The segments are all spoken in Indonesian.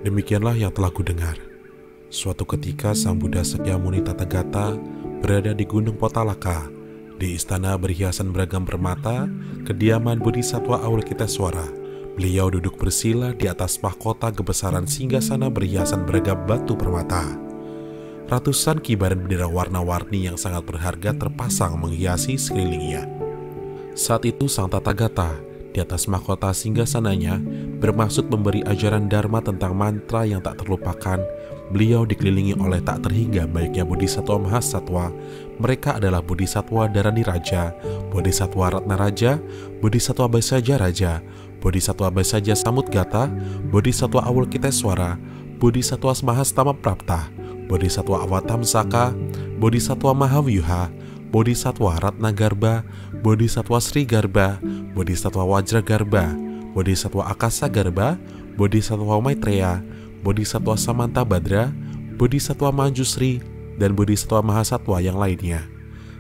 Demikianlah yang telah kudengar. Suatu ketika Sang Buddha Sakyamuni Tathagata berada di Gunung Potalaka, di istana berhiasan beragam permata, kediaman Bodhisattva Avalokiteswara. Beliau duduk bersila di atas mahkota kebesaran singgasana berhiasan beragam batu permata. Ratusan kibaran bendera warna-warni yang sangat berharga terpasang menghiasi sekelilingnya. Saat itu Sang Tathagata di atas mahkota singgasananya bermaksud memberi ajaran dharma tentang mantra yang tak terlupakan. Beliau dikelilingi oleh tak terhingga banyaknya Bodhisattva Mahasatwa. Mereka adalah Bodhisattva Dharani Raja, Bodhisattva Ratna Raja, Bodhisattva Basaja Raja, Bodhisattva Basaja Samudgata, Bodhisattva Avalokiteswara, Bodhisattva Mahastama Prapta, Bodhisattva Avatamsaka, Bodhisattva Mahavyuha, Bodhisattva Ratna Garba, Bodhisattva Sri Garba, Bodhisattva Wajra Garba, Bodhisattva Akasa Garba, Bodhisattva Maitreya, Bodhisattva Samanta Badra, Bodhisattva Manjusri, dan Bodhisattva Mahasatwa yang lainnya.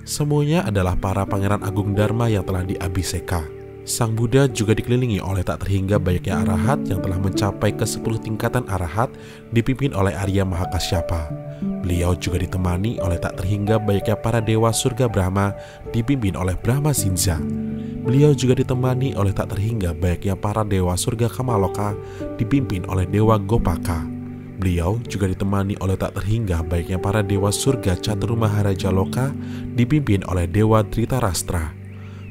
Semuanya adalah para pangeran agung dharma yang telah diabhiseka. Sang Buddha juga dikelilingi oleh tak terhingga banyaknya arahat yang telah mencapai ke 10 tingkatan arahat dipimpin oleh Arya Mahakasyapa. Beliau juga ditemani oleh tak terhingga banyaknya para dewa surga Brahma dipimpin oleh Brahma Sinza. Beliau juga ditemani oleh tak terhingga banyaknya para dewa surga Kamaloka dipimpin oleh Dewa Gopaka. Beliau juga ditemani oleh tak terhingga banyaknya para dewa surga Chatru Maharaja Loka dipimpin oleh Dewa Dhritarashtra.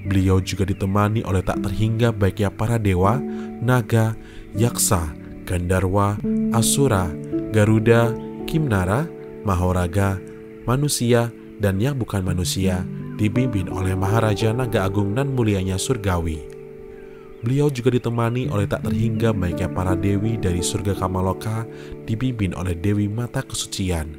Beliau juga ditemani oleh tak terhingga banyaknya para dewa, naga, yaksa, Gandharwa, Asura, Garuda, Kimnara, Mahoraga, manusia, dan yang bukan manusia dipimpin oleh Maharaja Naga Agung nan mulianya surgawi. Beliau juga ditemani oleh tak terhingga banyaknya para dewi dari surga Kamaloka dipimpin oleh Dewi Mata Kesucian.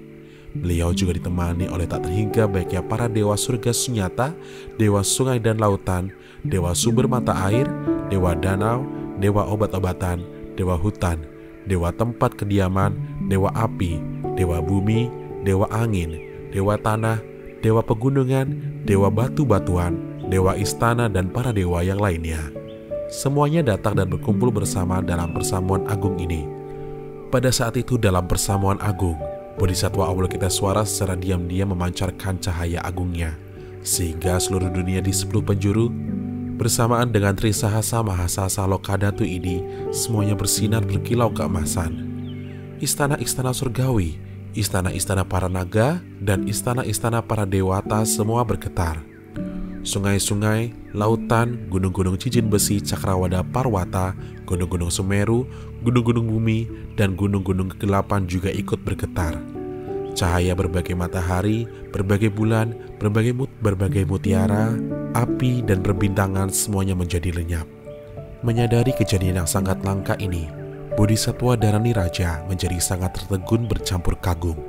Beliau juga ditemani oleh tak terhingga banyaknya para dewa surga Sunyata, dewa sungai dan lautan, dewa sumber mata air, dewa danau, dewa obat-obatan, dewa hutan, dewa tempat kediaman, dewa api, dewa bumi, dewa angin, dewa tanah, dewa pegunungan, dewa batu-batuan, dewa istana, dan para dewa yang lainnya. Semuanya datang dan berkumpul bersama dalam persamuan agung ini. Pada saat itu dalam persamuan agung, Bodhisattva Avalokiteswara secara diam-diam memancarkan cahaya agungnya, sehingga seluruh dunia di 10 penjuru bersamaan dengan Trisahasa Mahasasa Lokadatu ini semuanya bersinar berkilau keemasan. Istana-istana surgawi, istana-istana para naga, dan istana-istana para dewata semua bergetar. Sungai-sungai, lautan, gunung-gunung cincin besi Cakrawada Parwata, gunung-gunung Sumeru, gunung-gunung bumi, dan gunung-gunung kegelapan juga ikut bergetar. Cahaya berbagai matahari, berbagai bulan, berbagai mutiara, api, dan perbintangan semuanya menjadi lenyap. Menyadari kejadian yang sangat langka ini, Bodhisattva Dharani Raja menjadi sangat tertegun bercampur kagum,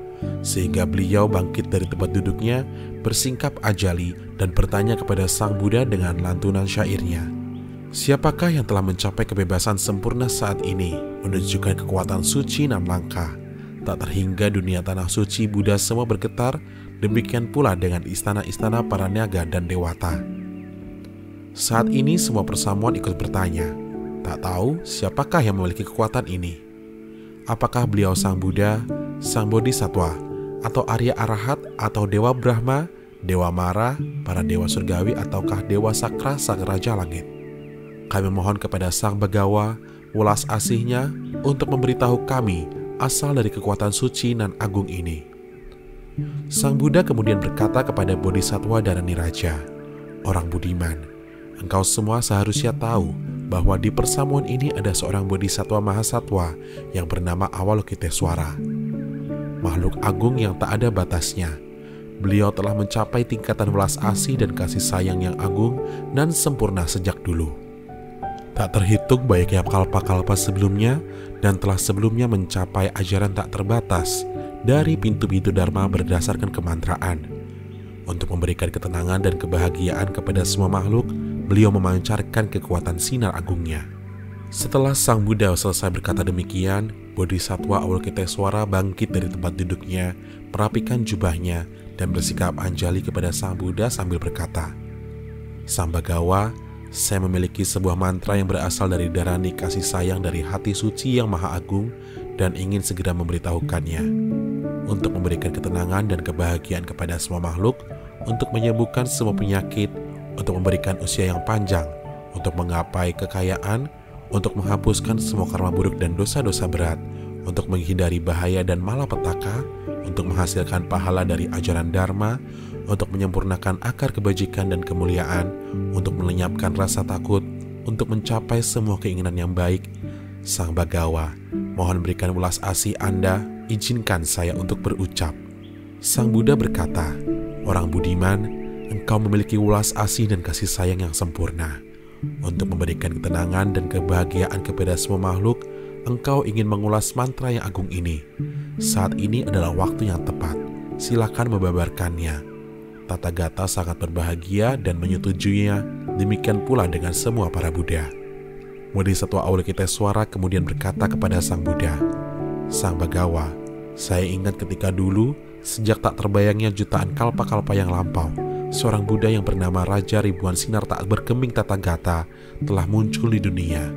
sehingga beliau bangkit dari tempat duduknya, bersingkap ajali, dan bertanya kepada Sang Buddha dengan lantunan syairnya. Siapakah yang telah mencapai kebebasan sempurna saat ini, menunjukkan kekuatan suci nan langka? Tak terhingga dunia tanah suci Buddha semua bergetar, demikian pula dengan istana-istana para naga dan dewata. Saat ini semua persamuan ikut bertanya, tak tahu siapakah yang memiliki kekuatan ini. Apakah beliau Sang Buddha, Sang Bodhisattva, atau Arya Arahat, atau Dewa Brahma, Dewa Mara, para dewa surgawi, ataukah Dewa Sakra Sang Raja Langit? Kami mohon kepada Sang Bagawa, welas asihnya, untuk memberitahu kami asal dari kekuatan suci nan agung ini. Sang Buddha kemudian berkata kepada Bodhisattva Dharani Raja, orang budiman, engkau semua seharusnya tahu bahwa di persamuan ini ada seorang Bodhisattva Mahasatwa yang bernama Avalokiteswara. Makhluk agung yang tak ada batasnya. Beliau telah mencapai tingkatan welas asih dan kasih sayang yang agung dan sempurna sejak dulu. Tak terhitung banyaknya kalpa-kalpa sebelumnya, dan telah sebelumnya mencapai ajaran tak terbatas dari pintu-pintu dharma berdasarkan kemantraan. Untuk memberikan ketenangan dan kebahagiaan kepada semua makhluk, beliau memancarkan kekuatan sinar agungnya. Setelah Sang Buddha selesai berkata demikian, Bodhisattva Avalokiteswara bangkit dari tempat duduknya, merapikan jubahnya, dan bersikap anjali kepada Sang Buddha sambil berkata, Sang Bagawa, saya memiliki sebuah mantra yang berasal dari dharani kasih sayang dari hati suci yang maha agung, dan ingin segera memberitahukannya. Untuk memberikan ketenangan dan kebahagiaan kepada semua makhluk, untuk menyembuhkan semua penyakit, untuk memberikan usia yang panjang, untuk menggapai kekayaan, untuk menghapuskan semua karma buruk dan dosa-dosa berat, untuk menghindari bahaya dan malapetaka, untuk menghasilkan pahala dari ajaran Dharma, untuk menyempurnakan akar kebajikan dan kemuliaan, untuk melenyapkan rasa takut, untuk mencapai semua keinginan yang baik. Sang Bagawa, mohon berikan welas asih Anda, izinkan saya untuk berucap. Sang Buddha berkata, orang budiman, engkau memiliki welas asih dan kasih sayang yang sempurna. Untuk memberikan ketenangan dan kebahagiaan kepada semua makhluk, engkau ingin mengulas mantra yang agung ini. Saat ini adalah waktu yang tepat. Silakan membabarkannya. Tathagata sangat berbahagia dan menyetujuinya. Demikian pula dengan semua para Buddha. Bodhisattva Avalokitesvara kemudian berkata kepada Sang Buddha, Sang Bagawa, saya ingat ketika dulu, sejak tak terbayangnya jutaan kalpa-kalpa yang lampau, seorang Buddha yang bernama Raja Ribuan Sinar tak berkembing Tathagata telah muncul di dunia.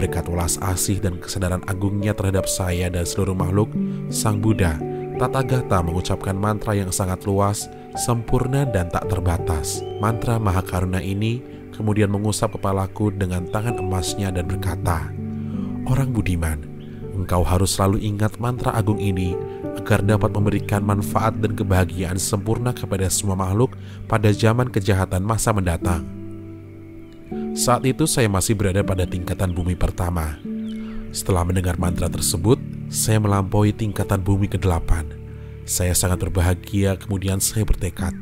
Berkat welas asih dan kesadaran agungnya terhadap saya dan seluruh makhluk, Sang Buddha, Tathagata mengucapkan mantra yang sangat luas, sempurna dan tak terbatas. Mantra Mahakaruna ini kemudian mengusap kepalaku dengan tangan emasnya dan berkata, orang budiman, engkau harus selalu ingat mantra agung ini agar dapat memberikan manfaat dan kebahagiaan sempurna kepada semua makhluk pada zaman kejahatan masa mendatang. Saat itu saya masih berada pada tingkatan bumi pertama. Setelah mendengar mantra tersebut, saya melampaui tingkatan bumi ke-8. Saya sangat berbahagia, kemudian saya bertekad,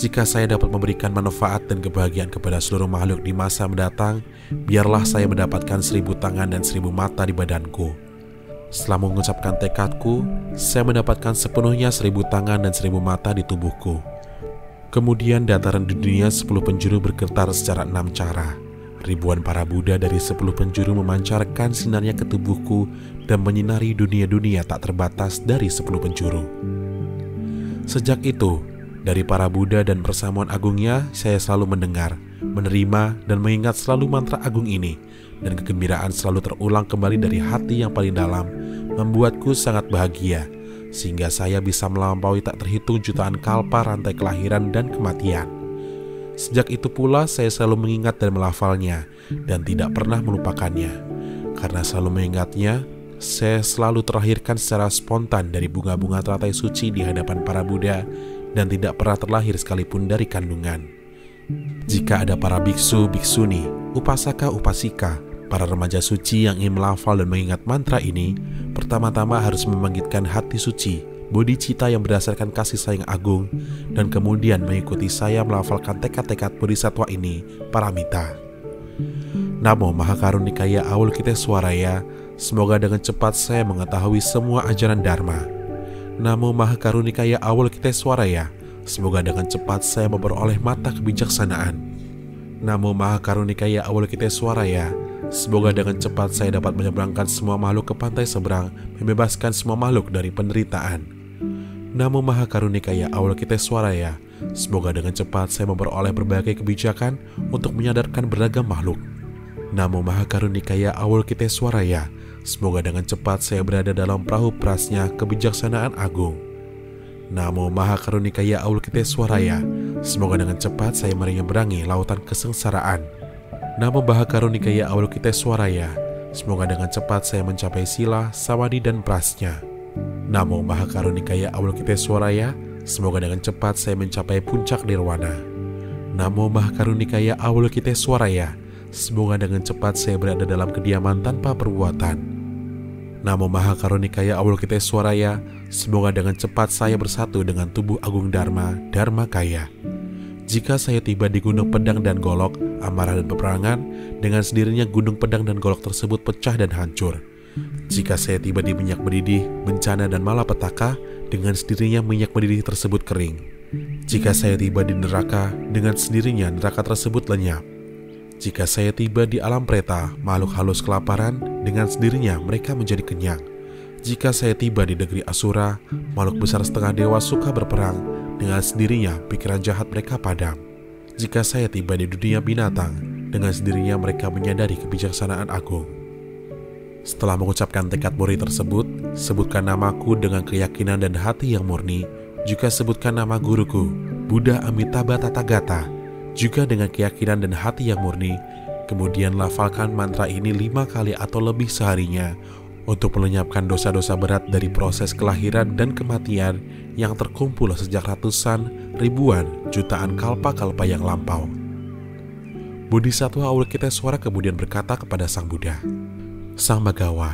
jika saya dapat memberikan manfaat dan kebahagiaan kepada seluruh makhluk di masa mendatang, biarlah saya mendapatkan 1000 tangan dan 1000 mata di badanku. Setelah mengucapkan tekadku, saya mendapatkan sepenuhnya 1000 tangan dan 1000 mata di tubuhku. Kemudian dataran di dunia 10 penjuru bergetar secara 6 cara. Ribuan para Buddha dari 10 penjuru memancarkan sinarnya ke tubuhku dan menyinari dunia-dunia tak terbatas dari 10 penjuru. Sejak itu, dari para Buddha dan persamuan agungnya, saya selalu mendengar, menerima, dan mengingat selalu mantra agung ini, dan kegembiraan selalu terulang kembali dari hati yang paling dalam, membuatku sangat bahagia, sehingga saya bisa melampaui tak terhitung jutaan kalpa rantai kelahiran dan kematian. Sejak itu pula saya selalu mengingat dan melafalnya, dan tidak pernah melupakannya. Karena selalu mengingatnya, saya selalu terlahirkan secara spontan dari bunga-bunga teratai suci di hadapan para Buddha, dan tidak pernah terlahir sekalipun dari kandungan. Jika ada para biksu, biksuni, upasaka, upasika, para remaja suci yang ingin melafal dan mengingat mantra ini, pertama-tama harus membangkitkan hati suci, bodhicitta yang berdasarkan kasih sayang agung, dan kemudian mengikuti saya melafalkan tekad-tekad bodhisattva ini, paramita. Namo Mahakarunikaya Avalokitesvaraya, semoga dengan cepat saya mengetahui semua ajaran Dharma. Namo Mahakarunikaya Avalokitesvaraya, semoga dengan cepat saya memperoleh mata kebijaksanaan. Namo Mahakarunikaya Avalokitesvaraya, semoga dengan cepat saya dapat menyeberangkan semua makhluk ke pantai seberang, membebaskan semua makhluk dari penderitaan. Namo Mahakarunikaya Avalokitesvaraya, semoga dengan cepat saya memperoleh berbagai kebijakan untuk menyadarkan beragam makhluk. Namo Mahakarunikaya Avalokitesvaraya, semoga dengan cepat saya berada dalam perahu perasnya kebijaksanaan agung. Namo Mahakarunikaya Avalokitesvaraya, semoga dengan cepat saya menyeberangi lautan kesengsaraan. Namo Mahakarunikaya Avalokitesvaraya, semoga dengan cepat saya mencapai sila, samadhi dan prasnya. Namo Mahakarunikaya Avalokitesvaraya, semoga dengan cepat saya mencapai puncak nirwana. Namo Mahakarunikaya Avalokitesvaraya, semoga dengan cepat saya berada dalam kediaman tanpa perbuatan. Namo Mahakarunikaya Avalokitesvaraya, semoga dengan cepat saya bersatu dengan tubuh agung Dharma, Dharmakaya. Jika saya tiba di gunung pedang dan golok, amarah dan peperangan, dengan sendirinya gunung pedang dan golok tersebut pecah dan hancur. Jika saya tiba di minyak mendidih, bencana dan malapetaka, dengan sendirinya minyak mendidih tersebut kering. Jika saya tiba di neraka, dengan sendirinya neraka tersebut lenyap. Jika saya tiba di alam preta, makhluk halus kelaparan, dengan sendirinya mereka menjadi kenyang. Jika saya tiba di negeri Asura, makhluk besar setengah dewa suka berperang, dengan sendirinya pikiran jahat mereka padam. Jika saya tiba di dunia binatang, dengan sendirinya mereka menyadari kebijaksanaan agung. Setelah mengucapkan tekad murni tersebut, sebutkan namaku dengan keyakinan dan hati yang murni. Juga sebutkan nama guruku, Buddha Amitabha Tathagata, juga dengan keyakinan dan hati yang murni. Kemudian lafalkan mantra ini 5 kali atau lebih seharinya untuk melenyapkan dosa-dosa berat dari proses kelahiran dan kematian yang terkumpul sejak ratusan, ribuan, jutaan kalpa-kalpa yang lampau. Bodhisattva Avalokitesvara kemudian berkata kepada Sang Buddha, "Sang Bagawa,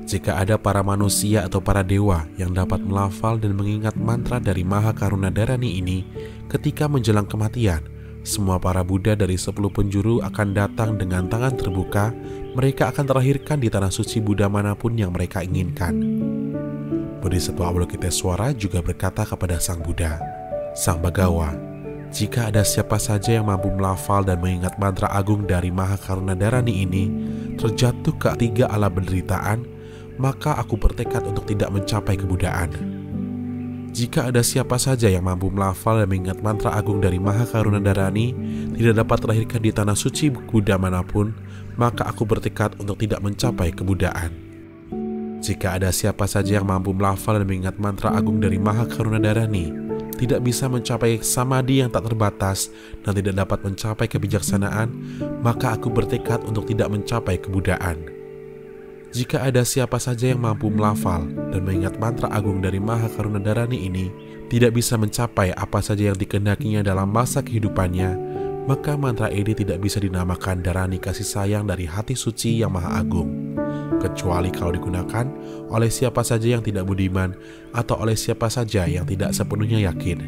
jika ada para manusia atau para dewa yang dapat melafal dan mengingat mantra dari Maha Karuna Dharani ini ketika menjelang kematian, semua para Buddha dari 10 penjuru akan datang dengan tangan terbuka. Mereka akan terlahirkan di tanah suci Buddha manapun yang mereka inginkan." Bodhisattva Avalokitesvara juga berkata kepada Sang Buddha, "Sang Bagawa, jika ada siapa saja yang mampu melafal dan mengingat mantra agung dari Maha Karuna Dharani ini terjatuh ke 3 alam penderitaan, maka aku bertekad untuk tidak mencapai kebuddhaan. Jika ada siapa saja yang mampu melafal dan mengingat mantra agung dari Maha Karuna Dharani tidak dapat terlahirkan di tanah suci Buddha manapun, maka aku bertekad untuk tidak mencapai kebuddhaan. Jika ada siapa saja yang mampu melafal dan mengingat mantra agung dari Maha Karuna Dharani tidak bisa mencapai samadhi yang tak terbatas dan tidak dapat mencapai kebijaksanaan, maka aku bertekad untuk tidak mencapai kebuddhaan. Jika ada siapa saja yang mampu melafal dan mengingat mantra agung dari Maha Karuna Dharani ini tidak bisa mencapai apa saja yang dikehendakinya dalam masa kehidupannya, maka mantra ini tidak bisa dinamakan Dharani kasih sayang dari hati suci yang maha agung, kecuali kalau digunakan oleh siapa saja yang tidak budiman atau oleh siapa saja yang tidak sepenuhnya yakin.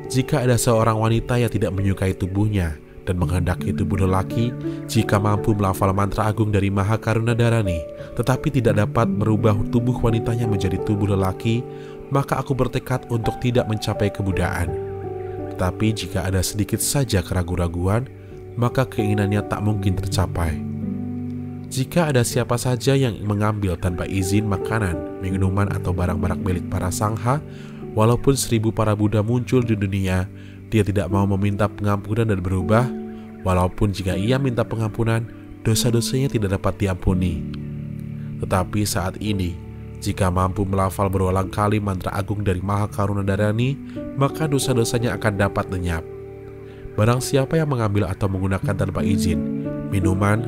Jika ada seorang wanita yang tidak menyukai tubuhnya dan menghendaki tubuh lelaki, jika mampu melafal mantra agung dari Maha Karuna Dharani tetapi tidak dapat merubah tubuh wanitanya menjadi tubuh lelaki, maka aku bertekad untuk tidak mencapai kebuddhaan. Tetapi jika ada sedikit saja keraguan-raguan, maka keinginannya tak mungkin tercapai. Jika ada siapa saja yang mengambil tanpa izin makanan, minuman atau barang-barang milik para sangha, walaupun 1000 para Buddha muncul di dunia, dia tidak mau meminta pengampunan dan berubah, walaupun jika ia minta pengampunan, dosa-dosanya tidak dapat diampuni. Tetapi saat ini, jika mampu melafal berulang kali mantra agung dari Maha Karuna Dharani, maka dosa-dosanya akan dapat lenyap. Barang siapa yang mengambil atau menggunakan tanpa izin minuman,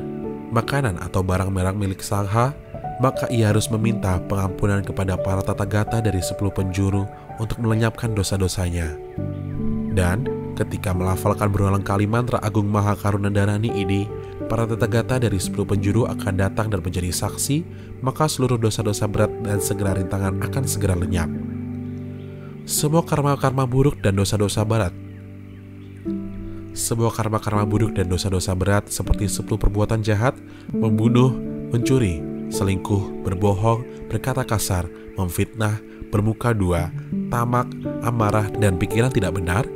makanan atau barang-barang milik sangha, maka ia harus meminta pengampunan kepada para Tathagata dari 10 penjuru untuk melenyapkan dosa-dosanya. Dan ketika melafalkan berulang kali mantra agung Maha Karuna Dharani ini, para Tathagata dari 10 penjuru akan datang dan menjadi saksi, maka seluruh dosa-dosa berat dan segala rintangan akan segera lenyap. Semua karma-karma buruk dan dosa-dosa berat seperti 10 perbuatan jahat, membunuh, mencuri, selingkuh, berbohong, berkata kasar, memfitnah, bermuka dua, tamak, amarah, dan pikiran tidak benar,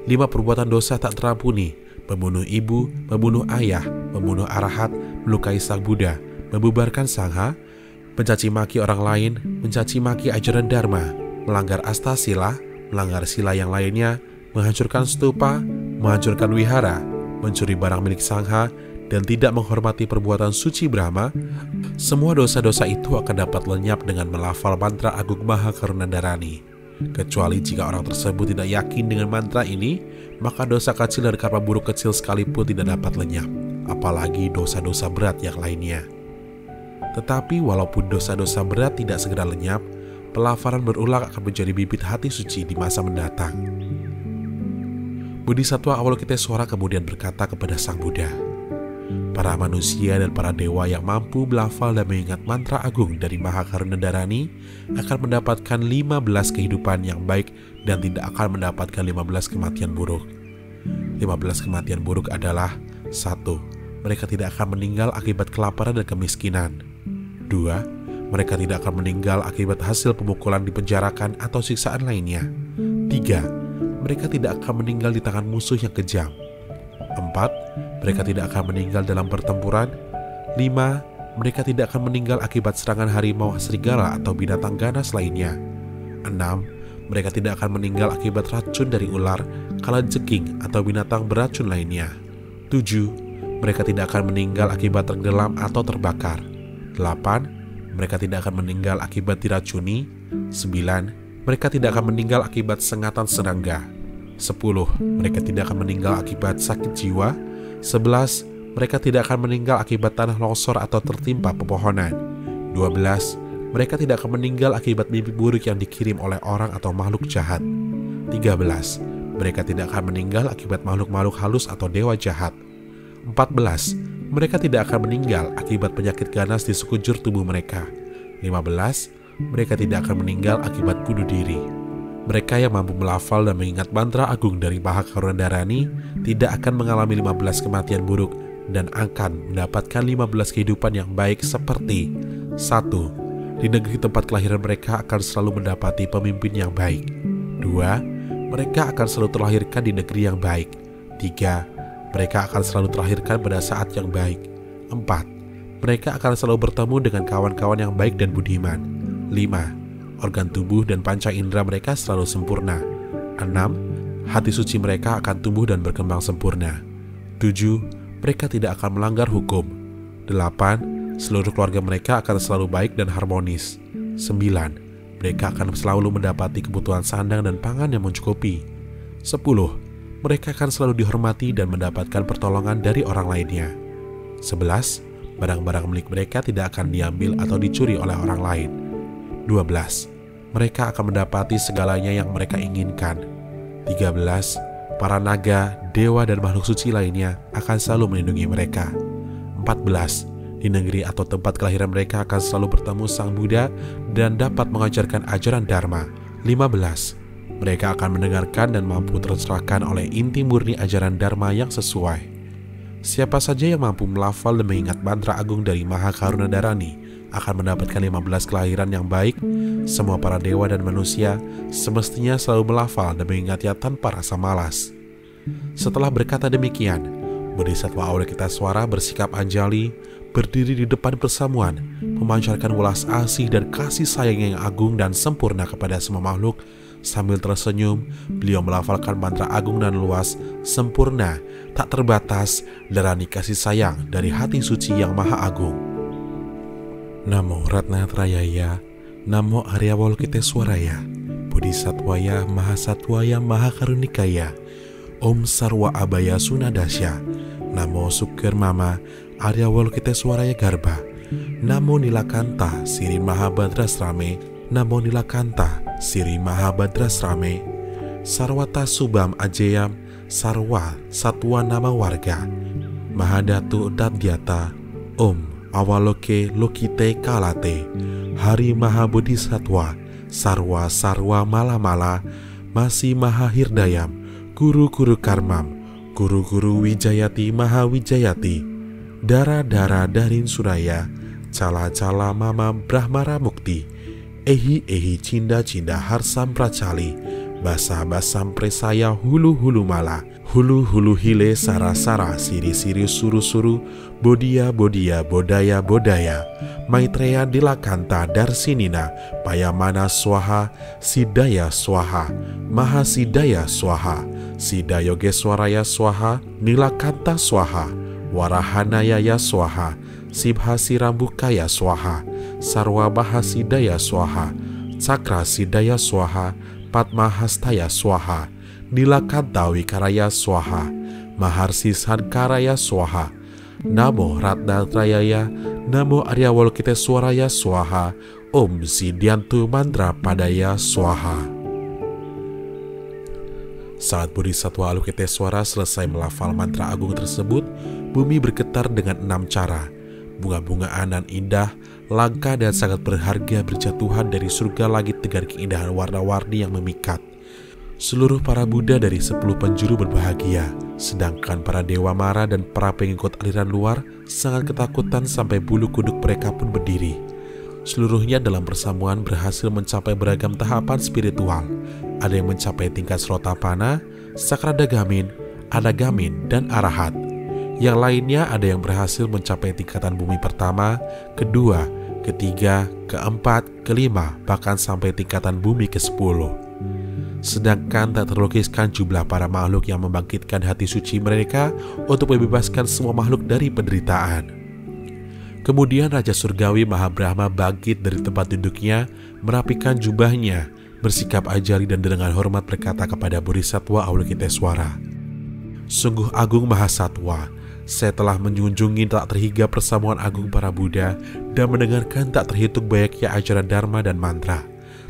5 perbuatan dosa tak terampuni, membunuh ibu, membunuh ayah, membunuh arahat, melukai sang Buddha, membubarkan sangha, mencaci maki orang lain, mencaci maki ajaran dharma, melanggar astasila, melanggar sila yang lainnya, menghancurkan stupa, menghancurkan wihara, mencuri barang milik sangha, dan tidak menghormati perbuatan suci Brahma. Semua dosa-dosa itu akan dapat lenyap dengan melafal mantra agung Maha Karuna Dharani. Kecuali jika orang tersebut tidak yakin dengan mantra ini, maka dosa kecil dan karma buruk kecil sekalipun tidak dapat lenyap, apalagi dosa-dosa berat yang lainnya. Tetapi walaupun dosa-dosa berat tidak segera lenyap, pelafalan berulang akan menjadi bibit hati suci di masa mendatang. Bodhisattva Avalokitesvara kemudian berkata kepada Sang Buddha, "Para manusia dan para dewa yang mampu melafal dan mengingat mantra agung dari Maha Karuna Dharani akan mendapatkan 15 kehidupan yang baik dan tidak akan mendapatkan 15 kematian buruk. 15 kematian buruk adalah: 1. Mereka tidak akan meninggal akibat kelaparan dan kemiskinan. 2. Mereka tidak akan meninggal akibat hasil pemukulan, dipenjarakan, atau siksaan lainnya. 3. Mereka tidak akan meninggal di tangan musuh yang kejam. 4. Mereka tidak akan meninggal dalam pertempuran. 5. Mereka tidak akan meninggal akibat serangan harimau, serigala, atau binatang ganas lainnya. 6. Mereka tidak akan meninggal akibat racun dari ular, kalajengking, atau binatang beracun lainnya. 7. Mereka tidak akan meninggal akibat tenggelam atau terbakar. 8. Mereka tidak akan meninggal akibat diracuni. 9. Mereka tidak akan meninggal akibat sengatan serangga. 10. Mereka tidak akan meninggal akibat sakit jiwa. 11. Mereka tidak akan meninggal akibat tanah longsor atau tertimpa pepohonan. 12. Mereka tidak akan meninggal akibat mimpi buruk yang dikirim oleh orang atau makhluk jahat. 13. Mereka tidak akan meninggal akibat makhluk-makhluk halus atau dewa jahat. 14. Mereka tidak akan meninggal akibat penyakit ganas di sekujur tubuh mereka. 15. Mereka tidak akan meninggal akibat bunuh diri. Mereka yang mampu melafal dan mengingat mantra agung dari Maha Karunia tidak akan mengalami 15 kematian buruk dan akan mendapatkan 15 kehidupan yang baik seperti 1. Di negeri tempat kelahiran mereka akan selalu mendapati pemimpin yang baik. 2. Mereka akan selalu terlahirkan di negeri yang baik. 3. Mereka akan selalu terlahirkan pada saat yang baik. 4. Mereka akan selalu bertemu dengan kawan-kawan yang baik dan budiman. 5. Organ tubuh dan panca indera mereka selalu sempurna. 6. Hati suci mereka akan tumbuh dan berkembang sempurna. 7. Mereka tidak akan melanggar hukum. 8. Seluruh keluarga mereka akan selalu baik dan harmonis. 9. Mereka akan selalu mendapati kebutuhan sandang dan pangan yang mencukupi. 10. Mereka akan selalu dihormati dan mendapatkan pertolongan dari orang lainnya. 11. Barang-barang milik mereka tidak akan diambil atau dicuri oleh orang lain. 12. Mereka akan mendapati segalanya yang mereka inginkan. 13. Para naga, dewa, dan makhluk suci lainnya akan selalu melindungi mereka. 14. Di negeri atau tempat kelahiran mereka akan selalu bertemu Sang Buddha dan dapat mengajarkan ajaran Dharma. 15. Mereka akan mendengarkan dan mampu tercerahkan oleh inti murni ajaran Dharma yang sesuai. Siapa saja yang mampu melafal dan mengingat mantra agung dari Maha Karunia Dharani akan mendapatkan 15 kelahiran yang baik. Semua para dewa dan manusia semestinya selalu melafal dan mengingatnya tanpa rasa malas. Setelah berkata demikian, Bodhisattva Avalokitesvara bersikap anjali, berdiri di depan persamuan, memancarkan welas asih dan kasih sayang yang agung dan sempurna kepada semua makhluk. Sambil tersenyum, beliau melafalkan mantra agung dan luas, sempurna, tak terbatas, darani kasih sayang dari hati suci yang maha agung. Namo Ratnatrayaya, Namo Arya Avalokiteswaraya, Bodhisattvaya Mahasattvaya Mahakarunikaya, Om Sarwa Abaya Sunadasya, Namo Suker Mama Arya Avalokiteswaraya Garba, Namo Nilakanta Siri Mahabadrasrame, Namo Nilakanta Siri Mahabadrasrame, Sarwata Subam Ajeyam Sarwa Satwa Nama Warga, Mahadatu Dadyata, Om Awaloke Lokite Kalate, Hari Maha Bodhisattva, Sarwa Sarwa Mala-mala, Masi Maha Hirdayam, Guru-guru Karmam, Guru-guru Wijayati Maha Wijayati, Dara-dara Darin Suraya, Cala-cala Mama Brahmara Mukti, Ehi-ehi Cinda-cinda Harsam Pracali, Basa-basam Presaya Hulu-hulu Mala, Hulu-hulu Hile Sara-sara Siri-siri Suru-suru, Bodia-bodia Bodaya-bodaya, Maitreya Dilakanta Darsinina, Payamana Swaha, Sidaya Swaha, Mahasidaya Swaha, Sidayogeswaraya Swaha, Nilakanta Swaha, Warahanayaya Swaha, Sibhasi Rambukaya Swaha, Sarwa Bahasidaya Swaha, Cakra Sidaya Swaha, Padmahastaya Swaha, Nilakanta Wikaraya Swaha, Maharsi Sankaraya Swaha, Namo Ratnatrayaya, Namo Arya Avalokiteswaraya Swaha, Om Sidyantu Mantra Padaya Swaha. Saat Bodhisattva Avalokitesvara selesai melafal mantra agung tersebut, bumi bergetar dengan 6 cara. Bunga-bungaan dan indah, langka dan sangat berharga berjatuhan dari surga langit dengan keindahan warna-warni yang memikat. Seluruh para Buddha dari 10 penjuru berbahagia, sedangkan para Dewa Mara dan para pengikut aliran luar sangat ketakutan sampai bulu kuduk mereka pun berdiri. Seluruhnya dalam persamuan berhasil mencapai beragam tahapan spiritual. Ada yang mencapai tingkat Srotapana, Sakradagamin, Anagamin, dan Arahat. Yang lainnya ada yang berhasil mencapai tingkatan bumi pertama, kedua, ketiga, keempat, kelima, bahkan sampai tingkatan bumi ke-10. Sedangkan tak terlukiskan jumlah para makhluk yang membangkitkan hati suci mereka untuk membebaskan semua makhluk dari penderitaan. Kemudian Raja Surgawi Mahabrahma bangkit dari tempat duduknya, merapikan jubahnya, bersikap ajari dan dengan hormat berkata kepada Bodhisattva Avalokiteswara, "Sungguh agung Mahasatwa, saya telah menjunjungi tak terhingga persamuan agung para Buddha dan mendengarkan tak terhitung banyaknya ajaran dharma dan mantra.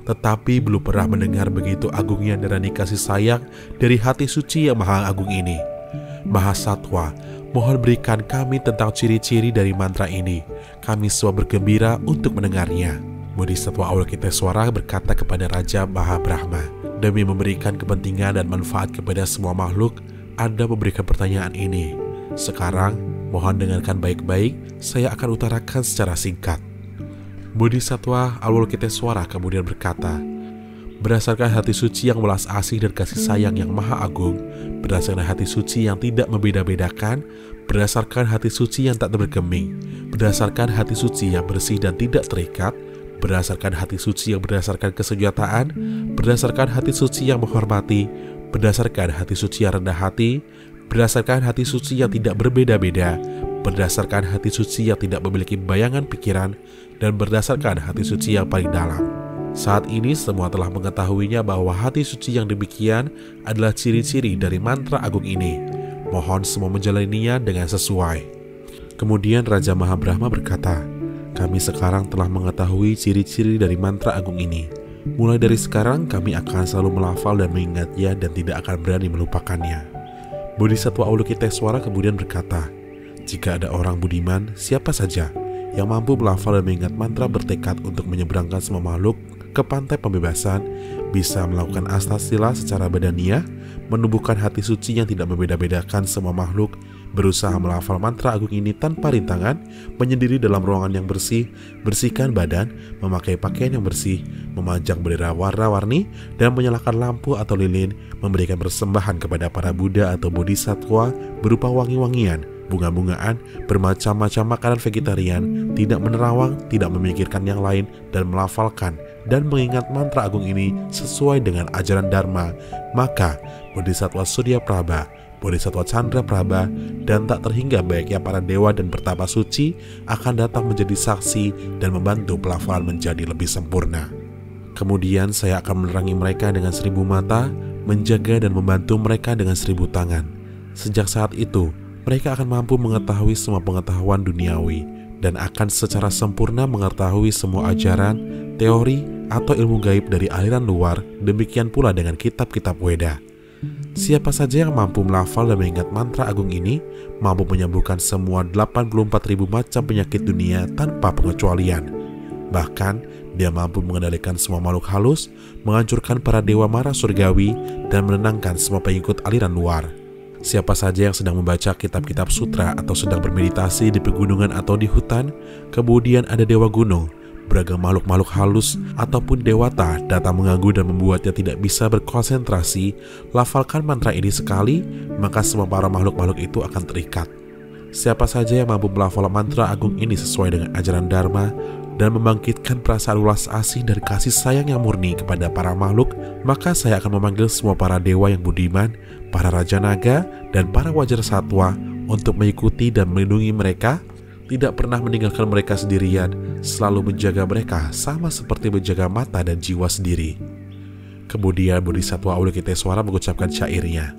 Tetapi belum pernah mendengar begitu agungnya darani kasih sayang dari hati suci yang maha agung ini. Mahasatwa, mohon berikan kami tentang ciri-ciri dari mantra ini. Kami semua bergembira untuk mendengarnya." Bodhisattva Avalokiteswara berkata kepada Raja Mahabrahma, "Demi memberikan kepentingan dan manfaat kepada semua makhluk, Anda memberikan pertanyaan ini. Sekarang, mohon dengarkan baik-baik, saya akan utarakan secara singkat." Bodhisattva Avalokiteswara kemudian berkata, "Berdasarkan hati suci yang welas asih dan kasih sayang yang maha agung, berdasarkan hati suci yang tidak membeda-bedakan, berdasarkan hati suci yang tak bergeming, berdasarkan hati suci yang bersih dan tidak terikat, berdasarkan hati suci yang berdasarkan kesenjataan, berdasarkan hati suci yang menghormati, berdasarkan hati suci yang rendah hati, berdasarkan hati suci yang tidak berbeda-beda, berdasarkan hati suci yang tidak memiliki bayangan pikiran, dan berdasarkan hati suci yang paling dalam." Saat ini semua telah mengetahuinya bahwa hati suci yang demikian adalah ciri-ciri dari mantra agung ini. Mohon semua menjalaninya dengan sesuai. Kemudian Raja Mahabrahma berkata, "Kami sekarang telah mengetahui ciri-ciri dari mantra agung ini. Mulai dari sekarang kami akan selalu melafal dan mengingatnya dan tidak akan berani melupakannya." Bodhisattva Avalokiteswara kemudian berkata, "Jika ada orang budiman, siapa saja yang mampu melafal dan mengingat mantra bertekad untuk menyeberangkan semua makhluk ke pantai pembebasan, bisa melakukan astasila secara badaniah, menumbuhkan hati suci yang tidak membeda-bedakan semua makhluk, berusaha melafal mantra agung ini tanpa rintangan, menyendiri dalam ruangan yang bersih, bersihkan badan, memakai pakaian yang bersih, memajang bendera warna-warni, dan menyalakan lampu atau lilin, memberikan persembahan kepada para Buddha atau Bodhisattva berupa wangi-wangian, bunga-bungaan, bermacam-macam makanan vegetarian, tidak menerawang, tidak memikirkan yang lain, dan melafalkan dan mengingat mantra agung ini sesuai dengan ajaran Dharma, maka Bodhisattva Surya Prabha, Bodhisattva Chandra Prabha, dan tak terhingga baiknya para dewa dan pertapa suci akan datang menjadi saksi dan membantu pelafalan menjadi lebih sempurna. Kemudian saya akan menerangi mereka dengan 1000 mata, menjaga dan membantu mereka dengan 1000 tangan. Sejak saat itu, mereka akan mampu mengetahui semua pengetahuan duniawi dan akan secara sempurna mengetahui semua ajaran, teori, atau ilmu gaib dari aliran luar, demikian pula dengan kitab-kitab Weda. Siapa saja yang mampu melafal dan mengingat mantra agung ini, mampu menyembuhkan semua 84.000 macam penyakit dunia tanpa pengecualian. Bahkan, dia mampu mengendalikan semua makhluk halus, menghancurkan para dewa mara surgawi, dan menenangkan semua pengikut aliran luar. Siapa saja yang sedang membaca kitab-kitab sutra atau sedang bermeditasi di pegunungan atau di hutan, kemudian ada dewa gunung, beragam makhluk-makhluk halus ataupun dewata datang mengganggu dan membuatnya tidak bisa berkonsentrasi, lafalkan mantra ini sekali, maka semua para makhluk-makhluk itu akan terikat. Siapa saja yang mampu melafal mantra agung ini sesuai dengan ajaran Dharma dan membangkitkan perasaan ulas asih dan kasih sayang yang murni kepada para makhluk, maka saya akan memanggil semua para dewa yang budiman, para raja naga, dan para wajar satwa untuk mengikuti dan melindungi mereka, tidak pernah meninggalkan mereka sendirian, selalu menjaga mereka sama seperti menjaga mata dan jiwa sendiri. Kemudian Bodhisattva Avalokiteswara mengucapkan syairnya,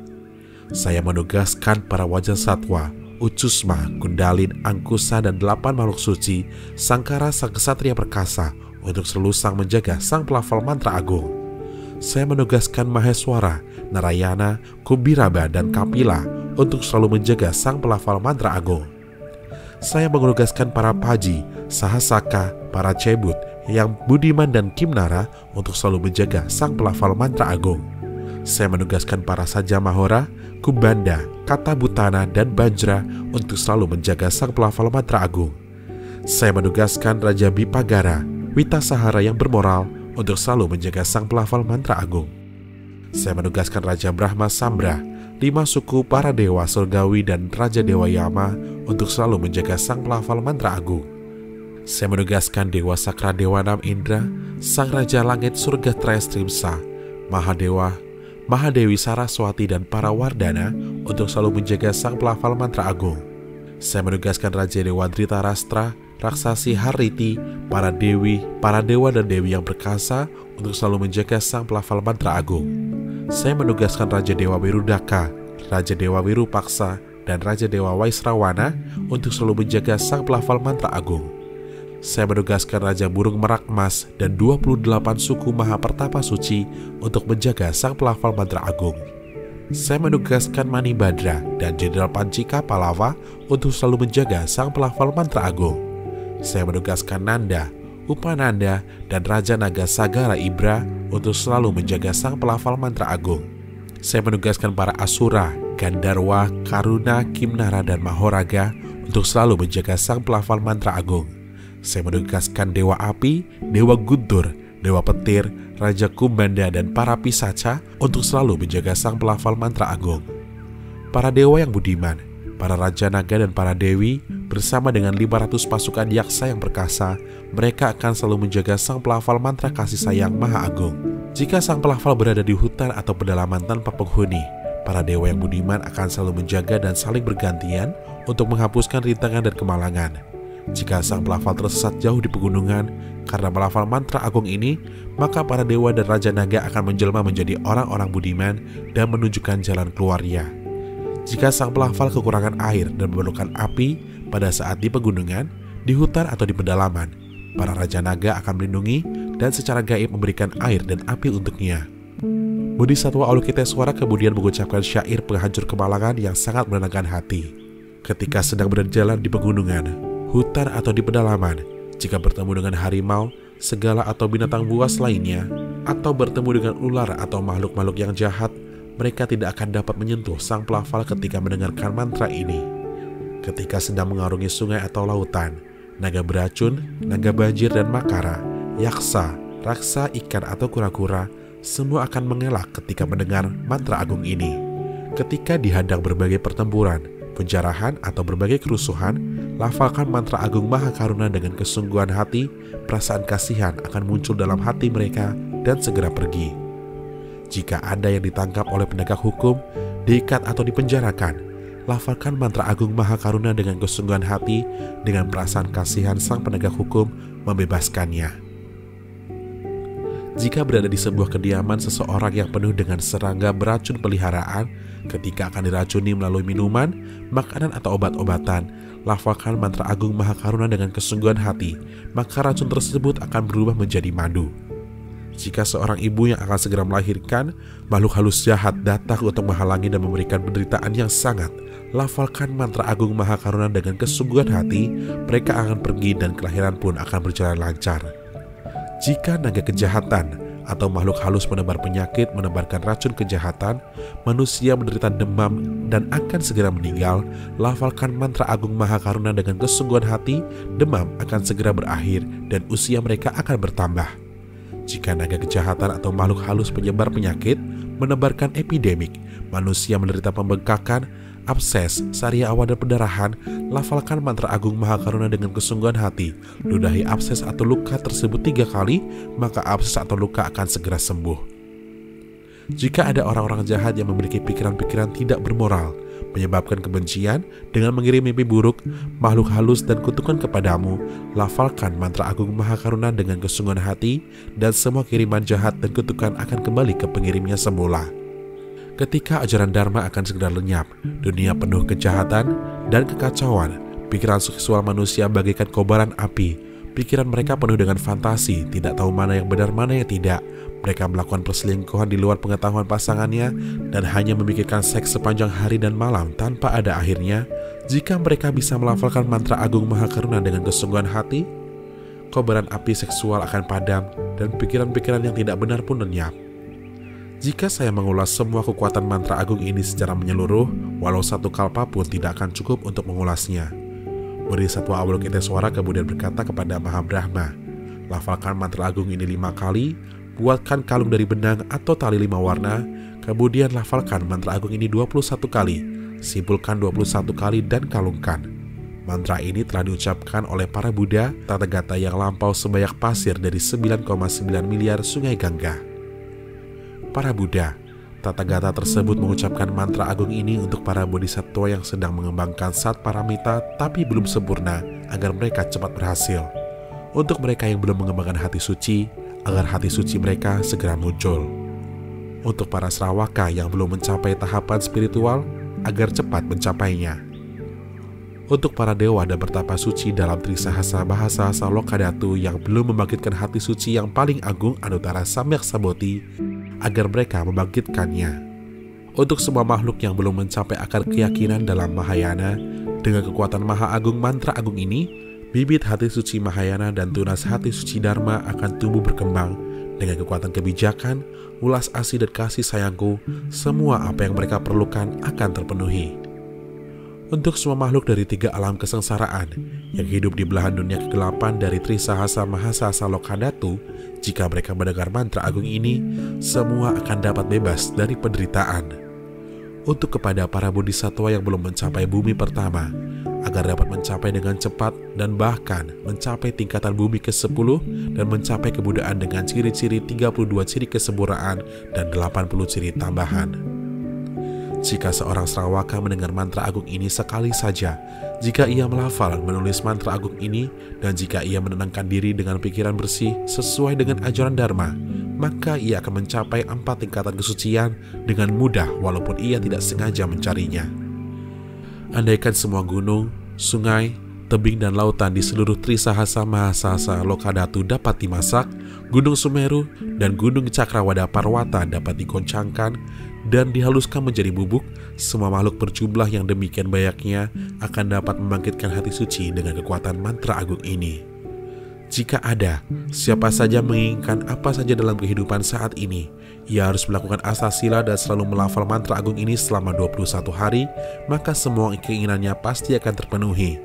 "Saya menugaskan para wajar satwa, Ucusma, Gundalin, Angkusa, dan 8 makhluk suci, Sangkara, sang kesatria perkasa, untuk selalu sang menjaga sang pelafal mantra agung. Saya menugaskan Maheswara, Narayana, Kumbiraba, dan Kapila untuk selalu menjaga sang pelafal mantra agung. Saya menugaskan para Paji, Sahasaka, para Cebut, yang budiman dan Kimnara untuk selalu menjaga sang pelafal mantra agung. Saya menugaskan para Saja Mahora, Kubanda, Katabutana, dan Bajra untuk selalu menjaga sang pelafal mantra agung. Saya menugaskan Raja Bipagara, Witasahara yang bermoral untuk selalu menjaga sang pelafal mantra agung. Saya menugaskan Raja Brahma Sambra, 5 suku para dewa surgawi, dan Raja Dewa Yama untuk selalu menjaga sang pelafal mantra agung. Saya menugaskan Dewa Sakra Dewanam Indra, Sang Raja Langit Surga Trayastrimsa, Mahadewa, Mahadewi Saraswati, dan para Wardana untuk selalu menjaga sang pelafal mantra agung. Saya menugaskan Raja Dewa Dhritarashtra, raksasi Hariti, para dewa dan dewi yang perkasa untuk selalu menjaga sang pelafal mantra agung. Saya menugaskan Raja Dewa Wirudaka, Raja Dewa Wirupaksa, dan Raja Dewa Waisrawana untuk selalu menjaga sang pelafal mantra agung. Saya menugaskan Raja Burung Merak Emas dan 28 suku Mahapertapa Suci untuk menjaga sang pelafal mantra agung. Saya menugaskan Manibhadra dan Jenderal Pancika Pallava untuk selalu menjaga sang pelafal mantra agung. Saya menugaskan Nanda, Upananda, dan Raja Naga Sagara Ibra untuk selalu menjaga sang pelafal mantra agung. Saya menugaskan para Asura, Gandharwa, Karuna, Kimnara, dan Mahoraga untuk selalu menjaga sang pelafal mantra agung. Saya menugaskan Dewa Api, Dewa Guntur, Dewa Petir, Raja Kumbanda, dan para Pisaca untuk selalu menjaga sang pelafal mantra agung. Para dewa yang budiman, para Raja Naga dan para Dewi, bersama dengan 500 pasukan yaksa yang perkasa, mereka akan selalu menjaga sang pelafal mantra kasih sayang Maha Agung. Jika sang pelafal berada di hutan atau pedalaman tanpa penghuni, para dewa yang budiman akan selalu menjaga dan saling bergantian untuk menghapuskan rintangan dan kemalangan. Jika sang pelafal tersesat jauh di pegunungan karena melafal mantra agung ini, maka para dewa dan Raja Naga akan menjelma menjadi orang-orang budiman dan menunjukkan jalan keluarnya. Jika sang pelafal kekurangan air dan memerlukan api pada saat di pegunungan, di hutan atau di pedalaman, para Raja Naga akan melindungi dan secara gaib memberikan air dan api untuknya. Bodhisattva Avalokitesvara kemudian mengucapkan syair penghancur kemalangan yang sangat menenangkan hati. Ketika sedang berjalan di pegunungan, hutan atau di pedalaman, jika bertemu dengan harimau, segala atau binatang buas lainnya, atau bertemu dengan ular atau makhluk-makhluk yang jahat, mereka tidak akan dapat menyentuh sang pelafal ketika mendengarkan mantra ini. Ketika sedang mengarungi sungai atau lautan, naga beracun, naga banjir dan makara, yaksa, raksa, ikan atau kura-kura, semua akan mengelak ketika mendengar mantra agung ini. Ketika dihadang berbagai pertempuran, penjarahan atau berbagai kerusuhan, lafalkan mantra agung Maha Karuna dengan kesungguhan hati, perasaan kasihan akan muncul dalam hati mereka dan segera pergi. Jika ada yang ditangkap oleh penegak hukum, diikat atau dipenjarakan, lafalkan mantra agung Maha Karuna dengan kesungguhan hati, dengan perasaan kasihan sang penegak hukum membebaskannya. Jika berada di sebuah kediaman seseorang yang penuh dengan serangga beracun peliharaan, ketika akan diracuni melalui minuman, makanan atau obat-obatan, lafalkan mantra agung Maha Karuna dengan kesungguhan hati, maka racun tersebut akan berubah menjadi madu. Jika seorang ibu yang akan segera melahirkan, makhluk halus jahat datang untuk menghalangi dan memberikan penderitaan yang sangat, lafalkan mantra agung Maha Karuna dengan kesungguhan hati, mereka akan pergi dan kelahiran pun akan berjalan lancar. Jika naga kejahatan atau makhluk halus menebar penyakit, menebarkan racun kejahatan, manusia menderita demam dan akan segera meninggal, lafalkan mantra agung Maha Karuna dengan kesungguhan hati, demam akan segera berakhir dan usia mereka akan bertambah. Jika naga kejahatan atau makhluk halus penyebar penyakit, menebarkan epidemik, manusia menderita pembengkakan, abses, sariawan dan pendarahan, lafalkan mantra agung Maha Karuna dengan kesungguhan hati, ludahi abses atau luka tersebut 3 kali, maka abses atau luka akan segera sembuh. Jika ada orang-orang jahat yang memiliki pikiran-pikiran tidak bermoral, menyebabkan kebencian dengan mengirim mimpi buruk, makhluk halus dan kutukan kepadamu, lafalkan mantra agung Maha Karuna dengan kesungguhan hati, dan semua kiriman jahat dan kutukan akan kembali ke pengirimnya semula. Ketika ajaran Dharma akan segera lenyap, dunia penuh kejahatan dan kekacauan, pikiran seksual manusia bagaikan kobaran api, pikiran mereka penuh dengan fantasi, tidak tahu mana yang benar mana yang tidak. Mereka melakukan perselingkuhan di luar pengetahuan pasangannya dan hanya memikirkan seks sepanjang hari dan malam tanpa ada akhirnya. Jika mereka bisa melafalkan mantra agung Maha Karuna dengan kesungguhan hati, kobaran api seksual akan padam dan pikiran-pikiran yang tidak benar pun lenyap. Jika saya mengulas semua kekuatan mantra agung ini secara menyeluruh, walau satu kalpa pun tidak akan cukup untuk mengulasnya. Bodhisattva Avalokitesvara kemudian berkata kepada Mahabrahma, lafalkan mantra agung ini 5 kali, buatkan kalung dari benang atau tali 5 warna, kemudian lafalkan mantra agung ini 21 kali, simpulkan 21 kali dan kalungkan. Mantra ini telah diucapkan oleh para Buddha Tathagata yang lampau sebanyak pasir dari 9,9 miliar sungai Gangga. Para Buddha, Tathagata tersebut mengucapkan mantra agung ini untuk para bodhisattva yang sedang mengembangkan sat paramita tapi belum sempurna agar mereka cepat berhasil. Untuk mereka yang belum mengembangkan hati suci, agar hati suci mereka segera muncul. Untuk para Sravaka yang belum mencapai tahapan spiritual, agar cepat mencapainya. Untuk para dewa dan bertapa suci dalam Trisahasa Bahasa Lokadatu yang belum membangkitkan hati suci yang paling agung Anuttara Samyaksambodhi, agar mereka membangkitkannya. Untuk semua makhluk yang belum mencapai akar keyakinan dalam Mahayana, dengan kekuatan Maha Agung mantra agung ini, bibit hati suci Mahayana dan tunas hati suci Dharma akan tumbuh berkembang. Dengan kekuatan kebijakan, ulas asih dan kasih sayangku, semua apa yang mereka perlukan akan terpenuhi. Untuk semua makhluk dari 3 alam kesengsaraan yang hidup di belahan dunia kegelapan dari Trisahasa Mahasasa Lokadatu, jika mereka mendengar mantra agung ini, semua akan dapat bebas dari penderitaan. Untuk kepada para bodhisattva yang belum mencapai bumi pertama, agar dapat mencapai dengan cepat dan bahkan mencapai tingkatan bumi ke-10 dan mencapai kebudayaan dengan ciri-ciri 32 ciri kesempurnaan dan 80 ciri tambahan. Jika seorang Sravaka mendengar mantra agung ini sekali saja, jika ia melafal dan menulis mantra agung ini, dan jika ia menenangkan diri dengan pikiran bersih sesuai dengan ajaran Dharma, maka ia akan mencapai 4 tingkatan kesucian dengan mudah walaupun ia tidak sengaja mencarinya. Andaikan semua gunung, sungai, tebing dan lautan di seluruh Trisahasa Mahasasa Lokadatu dapat dimasak, Gunung Sumeru dan Gunung Cakrawada Parwata dapat dikoncangkan dan dihaluskan menjadi bubuk, semua makhluk berjumlah yang demikian banyaknya akan dapat membangkitkan hati suci dengan kekuatan mantra agung ini. Jika ada siapa saja menginginkan apa saja dalam kehidupan saat ini, ia harus melakukan asasila dan selalu melafal mantra agung ini selama 21 hari, maka semua keinginannya pasti akan terpenuhi.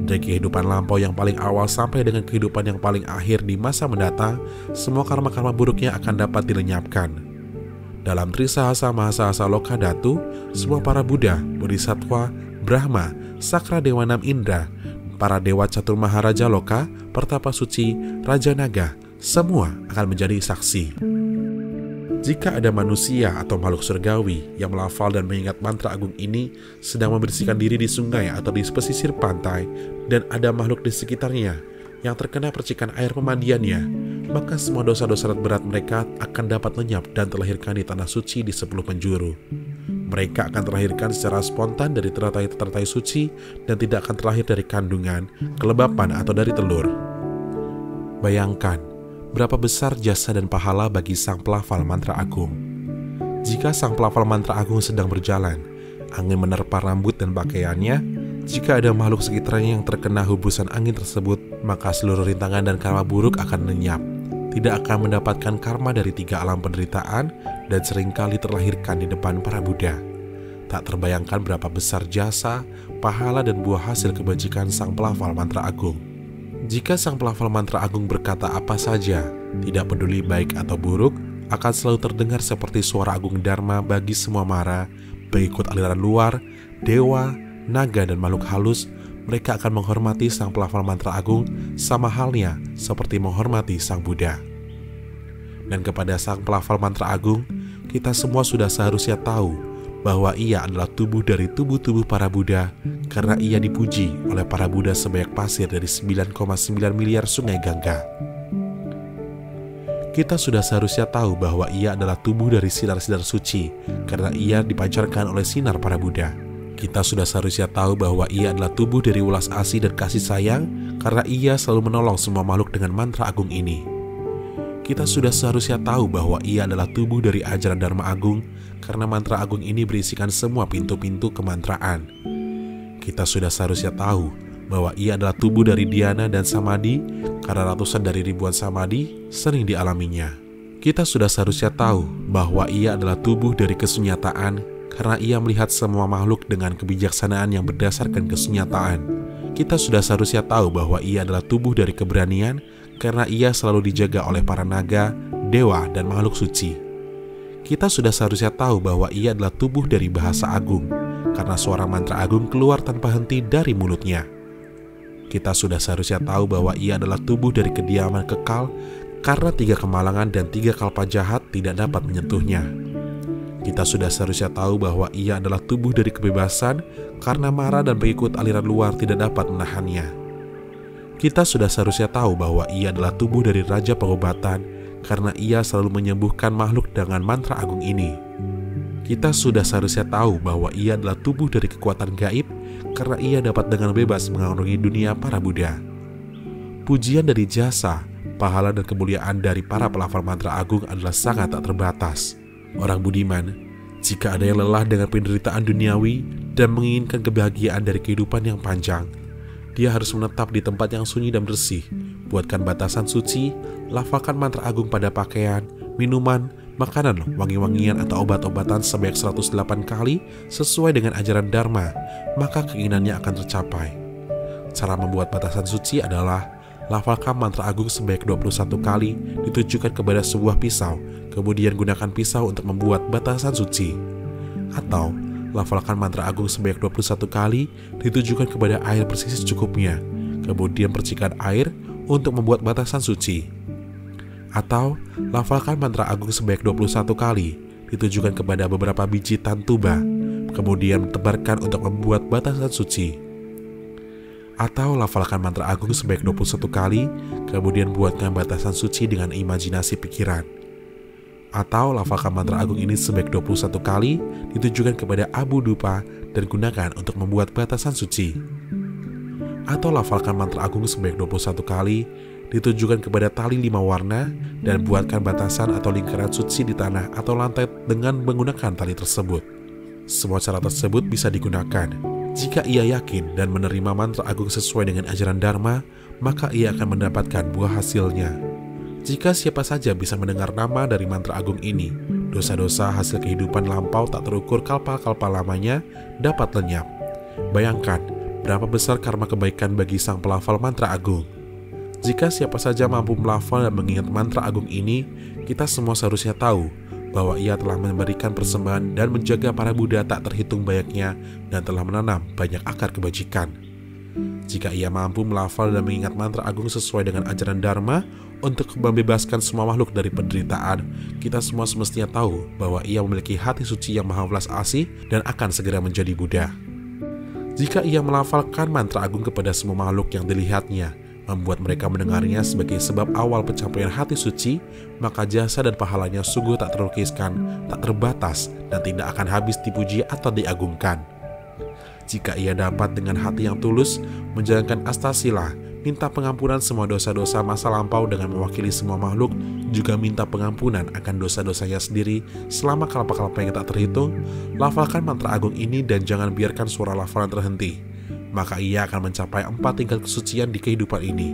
Dari kehidupan lampau yang paling awal sampai dengan kehidupan yang paling akhir di masa mendatang, semua karma-karma buruknya akan dapat dilenyapkan. Dalam Trisahasa Mahasasa Lokadatu, semua para Buddha, Bodhisattva, Brahma, Sakra Dewa 6 Indra, para Dewa Catur Maharaja Loka, Pertapa Suci, Raja Naga, semua akan menjadi saksi. Jika ada manusia atau makhluk surgawi yang melafal dan mengingat mantra agung ini sedang membersihkan diri di sungai atau di pesisir pantai, dan ada makhluk di sekitarnya yang terkena percikan air pemandiannya, maka semua dosa-dosa berat mereka akan dapat lenyap dan terlahirkan di tanah suci di 10 penjuru. Mereka akan terlahirkan secara spontan dari teratai-teratai suci dan tidak akan terlahir dari kandungan, kelebapan atau dari telur. Bayangkan berapa besar jasa dan pahala bagi sang pelafal mantra agung. Jika sang pelafal mantra agung sedang berjalan, angin menerpa rambut dan pakaiannya. Jika ada makhluk sekitarnya yang terkena hembusan angin tersebut, maka seluruh rintangan dan karma buruk akan lenyap. Tidak akan mendapatkan karma dari 3 alam penderitaan dan seringkali terlahirkan di depan para Buddha. Tak terbayangkan berapa besar jasa, pahala dan buah hasil kebajikan sang pelafal mantra agung. Jika sang pelafal mantra agung berkata apa saja, tidak peduli baik atau buruk, akan selalu terdengar seperti suara agung Dharma bagi semua mara, mengikut aliran luar, dewa, naga dan makhluk halus. Mereka akan menghormati sang pelafal mantra agung sama halnya seperti menghormati sang Buddha. Dan kepada sang pelafal mantra agung, kita semua sudah seharusnya tahu bahwa ia adalah tubuh dari tubuh-tubuh para Buddha, karena ia dipuji oleh para Buddha sebanyak pasir dari 9,9 miliar sungai Gangga. Kita sudah seharusnya tahu bahwa ia adalah tubuh dari sinar-sinar suci, karena ia dipancarkan oleh sinar para Buddha. Kita sudah seharusnya tahu bahwa ia adalah tubuh dari ulas asih dan kasih sayang, karena ia selalu menolong semua makhluk dengan mantra agung ini. Kita sudah seharusnya tahu bahwa ia adalah tubuh dari ajaran Dharma Agung, karena mantra agung ini berisikan semua pintu-pintu kemantraan. Kita sudah seharusnya tahu bahwa ia adalah tubuh dari dhyana dan samadhi, karena ratusan dari ribuan samadhi sering dialaminya. Kita sudah seharusnya tahu bahwa ia adalah tubuh dari kesunyataan, karena ia melihat semua makhluk dengan kebijaksanaan yang berdasarkan kesunyataan. Kita sudah seharusnya tahu bahwa ia adalah tubuh dari keberanian, karena ia selalu dijaga oleh para naga, dewa, dan makhluk suci. Kita sudah seharusnya tahu bahwa ia adalah tubuh dari bahasa agung, karena suara mantra agung keluar tanpa henti dari mulutnya. Kita sudah seharusnya tahu bahwa ia adalah tubuh dari kediaman kekal, karena 3 kemalangan dan 3 kalpa jahat tidak dapat menyentuhnya. Kita sudah seharusnya tahu bahwa ia adalah tubuh dari kebebasan karena Mara dan pengikut aliran luar tidak dapat menahannya. Kita sudah seharusnya tahu bahwa ia adalah tubuh dari Raja Pengobatan karena ia selalu menyembuhkan makhluk dengan mantra agung ini. Kita sudah seharusnya tahu bahwa ia adalah tubuh dari kekuatan gaib karena ia dapat dengan bebas mengarungi dunia para Buddha. Pujian dari jasa, pahala dan kemuliaan dari para pelafal mantra agung adalah sangat tak terbatas. Orang budiman, jika ada yang lelah dengan penderitaan duniawi dan menginginkan kebahagiaan dari kehidupan yang panjang, dia harus menetap di tempat yang sunyi dan bersih, buatkan batasan suci, lafalkan mantra agung pada pakaian, minuman, makanan, wangi-wangian atau obat-obatan sebanyak 108 kali sesuai dengan ajaran Dharma, maka keinginannya akan tercapai. Cara membuat batasan suci adalah lafalkan mantra agung sebanyak 21 kali ditujukan kepada sebuah pisau, kemudian gunakan pisau untuk membuat batasan suci. Atau lafalkan mantra agung sebanyak 21 kali ditujukan kepada air bersih secukupnya, kemudian percikan air untuk membuat batasan suci. Atau lafalkan mantra agung sebanyak 21 kali ditujukan kepada beberapa biji tantuba, kemudian tebarkan untuk membuat batasan suci. Atau lafalkan mantra agung sebanyak 21 kali, kemudian buatkan batasan suci dengan imajinasi pikiran. Atau lafalkan mantra agung ini sebanyak 21 kali ditujukan kepada abu dupa dan gunakan untuk membuat batasan suci. Atau lafalkan mantra agung sebanyak 21 kali ditujukan kepada tali 5 warna dan buatkan batasan atau lingkaran suci di tanah atau lantai dengan menggunakan tali tersebut. Semua cara tersebut bisa digunakan. Jika ia yakin dan menerima mantra agung sesuai dengan ajaran Dharma, maka ia akan mendapatkan buah hasilnya. Jika siapa saja bisa mendengar nama dari mantra agung ini, dosa-dosa hasil kehidupan lampau tak terukur kalpa-kalpa lamanya dapat lenyap. Bayangkan berapa besar karma kebaikan bagi sang pelafal mantra agung. Jika siapa saja mampu melafal dan mengingat mantra agung ini, kita semua seharusnya tahu bahwa ia telah memberikan persembahan dan menjaga para Buddha tak terhitung banyaknya dan telah menanam banyak akar kebajikan. Jika ia mampu melafal dan mengingat mantra agung sesuai dengan ajaran Dharma untuk membebaskan semua makhluk dari penderitaan, kita semua semestinya tahu bahwa ia memiliki hati suci yang maha welas asih dan akan segera menjadi Buddha. Jika ia melafalkan mantra agung kepada semua makhluk yang dilihatnya, membuat mereka mendengarnya sebagai sebab awal pencapaian hati suci, maka jasa dan pahalanya sungguh tak terlukiskan, tak terbatas, dan tidak akan habis dipuji atau diagungkan. Jika ia dapat dengan hati yang tulus menjalankan astasila, minta pengampunan semua dosa-dosa masa lampau dengan mewakili semua makhluk, juga minta pengampunan akan dosa-dosanya sendiri selama kalpa-kalpa yang tak terhitung, lafalkan mantra agung ini dan jangan biarkan suara lafalan terhenti. Maka ia akan mencapai 4 tingkat kesucian di kehidupan ini.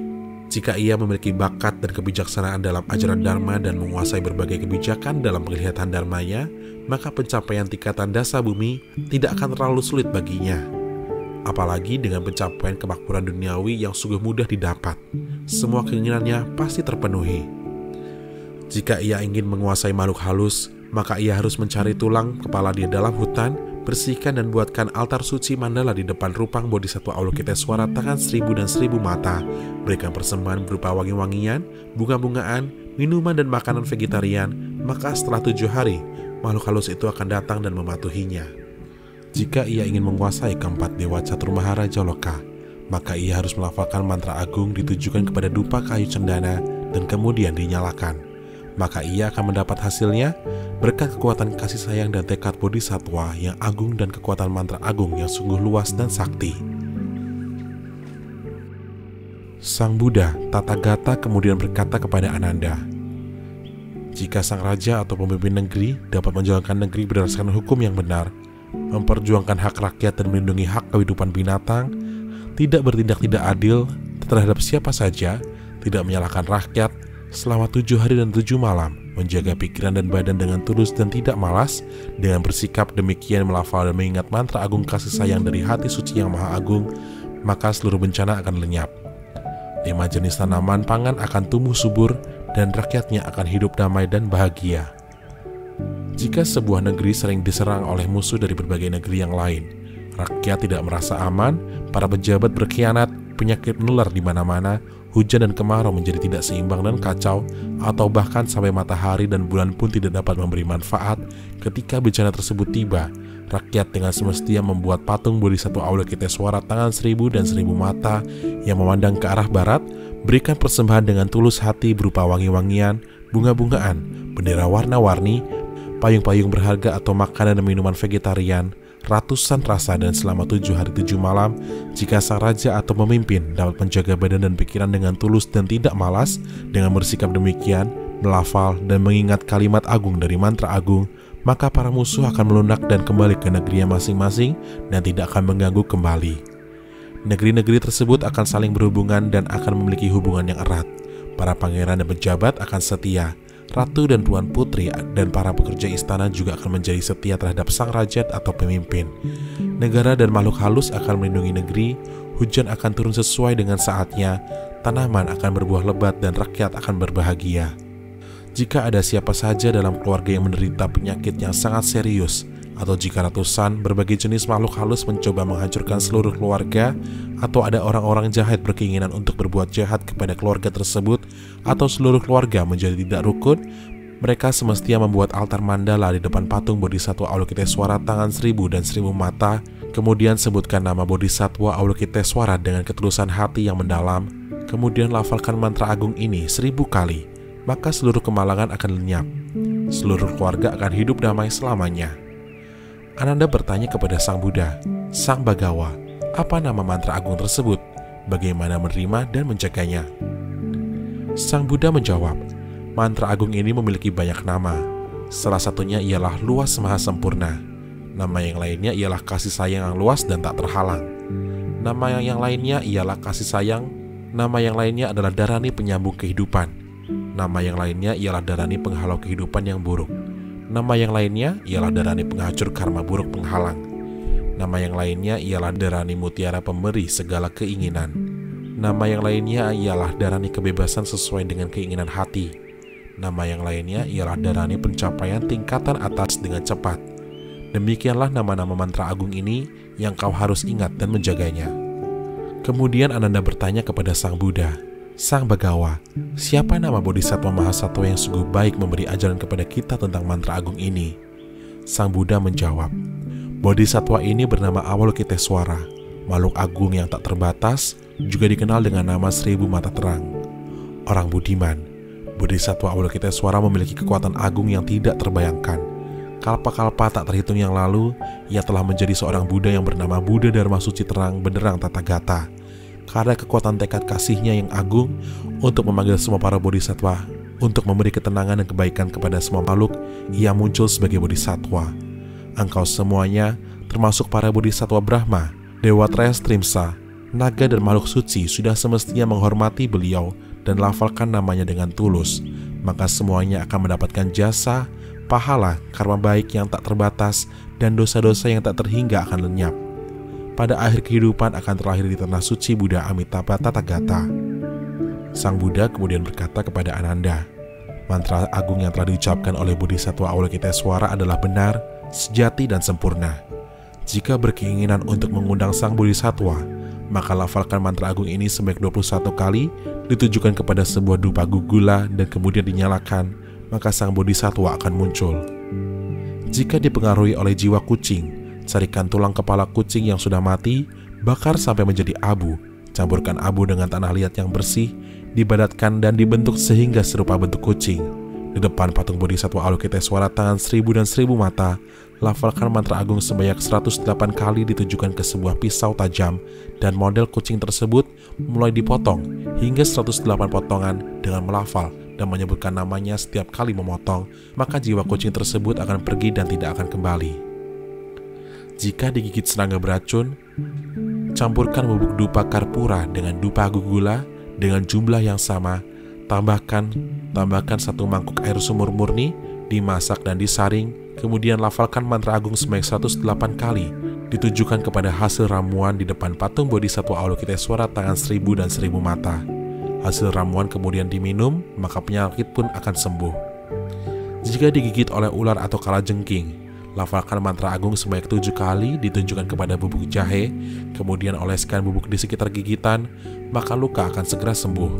Jika ia memiliki bakat dan kebijaksanaan dalam ajaran Dharma dan menguasai berbagai kebijakan dalam penglihatan Dharmanya, maka pencapaian tingkatan dasa bumi tidak akan terlalu sulit baginya. Apalagi dengan pencapaian kemakmuran duniawi yang sungguh mudah didapat, semua keinginannya pasti terpenuhi. Jika ia ingin menguasai makhluk halus, maka ia harus mencari tulang kepala di dalam hutan, bersihkan dan buatkan altar suci mandala di depan rupang Bodhisattva Avalokitesvara tangan 1000 dan 1000 mata, berikan persembahan berupa wangi-wangian, bunga-bungaan, minuman dan makanan vegetarian, maka setelah 7 hari, makhluk halus itu akan datang dan mematuhinya. Jika ia ingin menguasai keempat dewa Caturmahara Jaloka, maka ia harus melafalkan mantra agung ditujukan kepada dupa kayu cendana dan kemudian dinyalakan. Maka ia akan mendapat hasilnya berkat kekuatan kasih sayang dan tekad bodhisattva yang agung dan kekuatan mantra agung yang sungguh luas dan sakti. Sang Buddha Tathagata kemudian berkata kepada Ananda, jika sang raja atau pemimpin negeri dapat menjalankan negeri berdasarkan hukum yang benar, memperjuangkan hak rakyat dan melindungi hak kehidupan binatang, tidak bertindak tidak adil terhadap siapa saja, tidak menyalahkan rakyat, selama 7 hari dan 7 malam, menjaga pikiran dan badan dengan tulus dan tidak malas, dengan bersikap demikian melafal dan mengingat mantra agung kasih sayang dari hati suci yang maha agung, maka seluruh bencana akan lenyap. 5 jenis tanaman pangan akan tumbuh subur dan rakyatnya akan hidup damai dan bahagia. Jika sebuah negeri sering diserang oleh musuh dari berbagai negeri yang lain, rakyat tidak merasa aman, para pejabat berkhianat, penyakit menular di mana-mana, hujan dan kemarau menjadi tidak seimbang dan kacau, atau bahkan sampai matahari dan bulan pun tidak dapat memberi manfaat, ketika bencana tersebut tiba, rakyat dengan semestinya membuat patung Bodhisattva Avalokitesvara tangan 1000 dan 1000 mata yang memandang ke arah barat, berikan persembahan dengan tulus hati berupa wangi-wangian, bunga-bungaan, bendera warna-warni, payung-payung berharga atau makanan dan minuman vegetarian, ratusan rasa, dan selama 7 hari 7 malam, jika sang raja atau pemimpin dapat menjaga badan dan pikiran dengan tulus dan tidak malas, dengan bersikap demikian, melafal dan mengingat kalimat agung dari mantra agung, maka para musuh akan melunak dan kembali ke negerinya masing-masing dan tidak akan mengganggu kembali. Negeri-negeri tersebut akan saling berhubungan dan akan memiliki hubungan yang erat. Para pangeran dan pejabat akan setia. Ratu dan tuan putri dan para pekerja istana juga akan menjadi setia terhadap sang raja atau pemimpin. Negara dan makhluk halus akan melindungi negeri, hujan akan turun sesuai dengan saatnya, tanaman akan berbuah lebat dan rakyat akan berbahagia. Jika ada siapa saja dalam keluarga yang menderita penyakit yang sangat serius, atau jika ratusan berbagai jenis makhluk halus mencoba menghancurkan seluruh keluarga, atau ada orang-orang jahat berkeinginan untuk berbuat jahat kepada keluarga tersebut, atau seluruh keluarga menjadi tidak rukun, mereka semestinya membuat altar mandala di depan patung Bodhisattva Avalokitesvara tangan 1000 dan 1000 mata, kemudian sebutkan nama Bodhisattva Avalokitesvara dengan ketulusan hati yang mendalam, kemudian lafalkan mantra agung ini 1000 kali, maka seluruh kemalangan akan lenyap. Seluruh keluarga akan hidup damai selamanya. Ananda bertanya kepada Sang Buddha, Sang Bagawa, apa nama mantra agung tersebut? Bagaimana menerima dan menjaganya? Sang Buddha menjawab, mantra agung ini memiliki banyak nama. Salah satunya ialah luas maha sempurna. Nama yang lainnya ialah kasih sayang yang luas dan tak terhalang. Nama yang lainnya ialah kasih sayang. Nama yang lainnya adalah Dharani penyambung kehidupan. Nama yang lainnya ialah Dharani penghalau kehidupan yang buruk. Nama yang lainnya ialah Dharani penghacur karma buruk penghalang. Nama yang lainnya ialah Dharani mutiara pemberi segala keinginan. Nama yang lainnya ialah Dharani kebebasan sesuai dengan keinginan hati. Nama yang lainnya ialah Dharani pencapaian tingkatan atas dengan cepat. Demikianlah nama-nama mantra agung ini yang kau harus ingat dan menjaganya. Kemudian Ananda bertanya kepada Sang Buddha, Sang Bagawa, siapa nama Bodhisattva Mahasatwa yang sungguh baik memberi ajaran kepada kita tentang mantra agung ini? Sang Buddha menjawab, Bodhisattva ini bernama Avalokitesvara, makhluk agung yang tak terbatas, juga dikenal dengan nama 1000 mata terang. Orang budiman, Bodhisattva Avalokitesvara memiliki kekuatan agung yang tidak terbayangkan. Kalpa-kalpa tak terhitung yang lalu, ia telah menjadi seorang Buddha yang bernama Buddha Dharma Suci Terang Benderang Tathagata. Karena kekuatan tekad kasihnya yang agung untuk memanggil semua para bodhisattva untuk memberi ketenangan dan kebaikan kepada semua makhluk, ia muncul sebagai bodhisattva. Engkau semuanya, termasuk para bodhisattva Brahma, Dewa Trayastrimsa, naga dan makhluk suci sudah semestinya menghormati beliau dan lafalkan namanya dengan tulus, maka semuanya akan mendapatkan jasa, pahala, karma baik yang tak terbatas, dan dosa-dosa yang tak terhingga akan lenyap. Pada akhir kehidupan akan terlahir di tanah suci Buddha Amitabha Tathagata. Sang Buddha kemudian berkata kepada Ananda, mantra agung yang telah diucapkan oleh Bodhisattva Avalokitesvara adalah benar, sejati, dan sempurna. Jika berkeinginan untuk mengundang Sang Bodhisattva, maka lafalkan mantra agung ini sebanyak 21 kali, ditujukan kepada sebuah dupa gugula dan kemudian dinyalakan, maka Sang Bodhisattva akan muncul. Jika dipengaruhi oleh jiwa kucing, carikan tulang kepala kucing yang sudah mati, bakar sampai menjadi abu, campurkan abu dengan tanah liat yang bersih, dibadatkan dan dibentuk sehingga serupa bentuk kucing. Di depan patung Bodhisattva Avalokitesvara tangan 1000 dan 1000 mata, lafalkan mantra agung sebanyak 108 kali ditujukan ke sebuah pisau tajam, dan model kucing tersebut mulai dipotong hingga 108 potongan dengan melafal dan menyebutkan namanya setiap kali memotong, maka jiwa kucing tersebut akan pergi dan tidak akan kembali. Jika digigit serangga beracun, campurkan bubuk dupa karpura dengan dupa gugula dengan jumlah yang sama, tambahkan 1 mangkuk air sumur murni, dimasak dan disaring, kemudian lafalkan mantra agung sebanyak 108 kali, ditujukan kepada hasil ramuan di depan patung Bodhisattva Avalokitesvara tangan 1000 dan 1000 mata. Hasil ramuan kemudian diminum, maka penyakit pun akan sembuh. Jika digigit oleh ular atau kalajengking, Lafalkan mantra agung sebanyak 7 kali ditunjukkan kepada bubuk jahe, kemudian oleskan bubuk di sekitar gigitan, maka luka akan segera sembuh.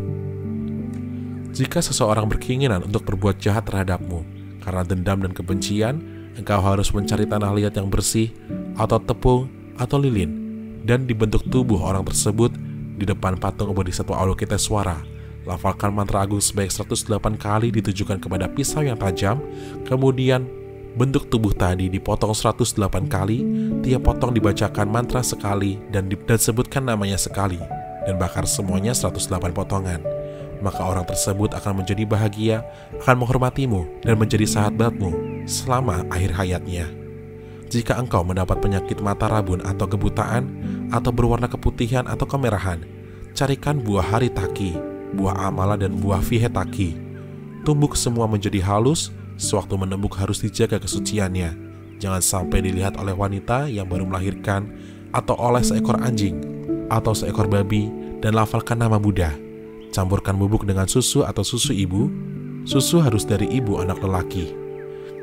Jika seseorang berkeinginan untuk berbuat jahat terhadapmu karena dendam dan kebencian, engkau harus mencari tanah liat yang bersih, atau tepung, atau lilin, dan dibentuk tubuh orang tersebut di depan patung Bodhisattva Avalokitesvara. Lafalkan mantra agung sebanyak 108 kali ditujukan kepada pisau yang tajam, kemudian bentuk tubuh tadi dipotong 108 kali, tiap potong dibacakan mantra sekali dan disebutkan namanya sekali, dan bakar semuanya 108 potongan. Maka orang tersebut akan menjadi bahagia, akan menghormatimu, dan menjadi sahabatmu selama akhir hayatnya. Jika engkau mendapat penyakit mata rabun atau kebutaan, atau berwarna keputihan atau kemerahan, carikan buah haritaki, buah amala, dan buah vihetaki. Tumbuk semua menjadi halus. Sewaktu menumbuk harus dijaga kesuciannya. Jangan sampai dilihat oleh wanita yang baru melahirkan, atau oleh seekor anjing, atau seekor babi, dan lafalkan nama Buddha. Campurkan bubuk dengan susu atau susu ibu. Susu harus dari ibu anak lelaki.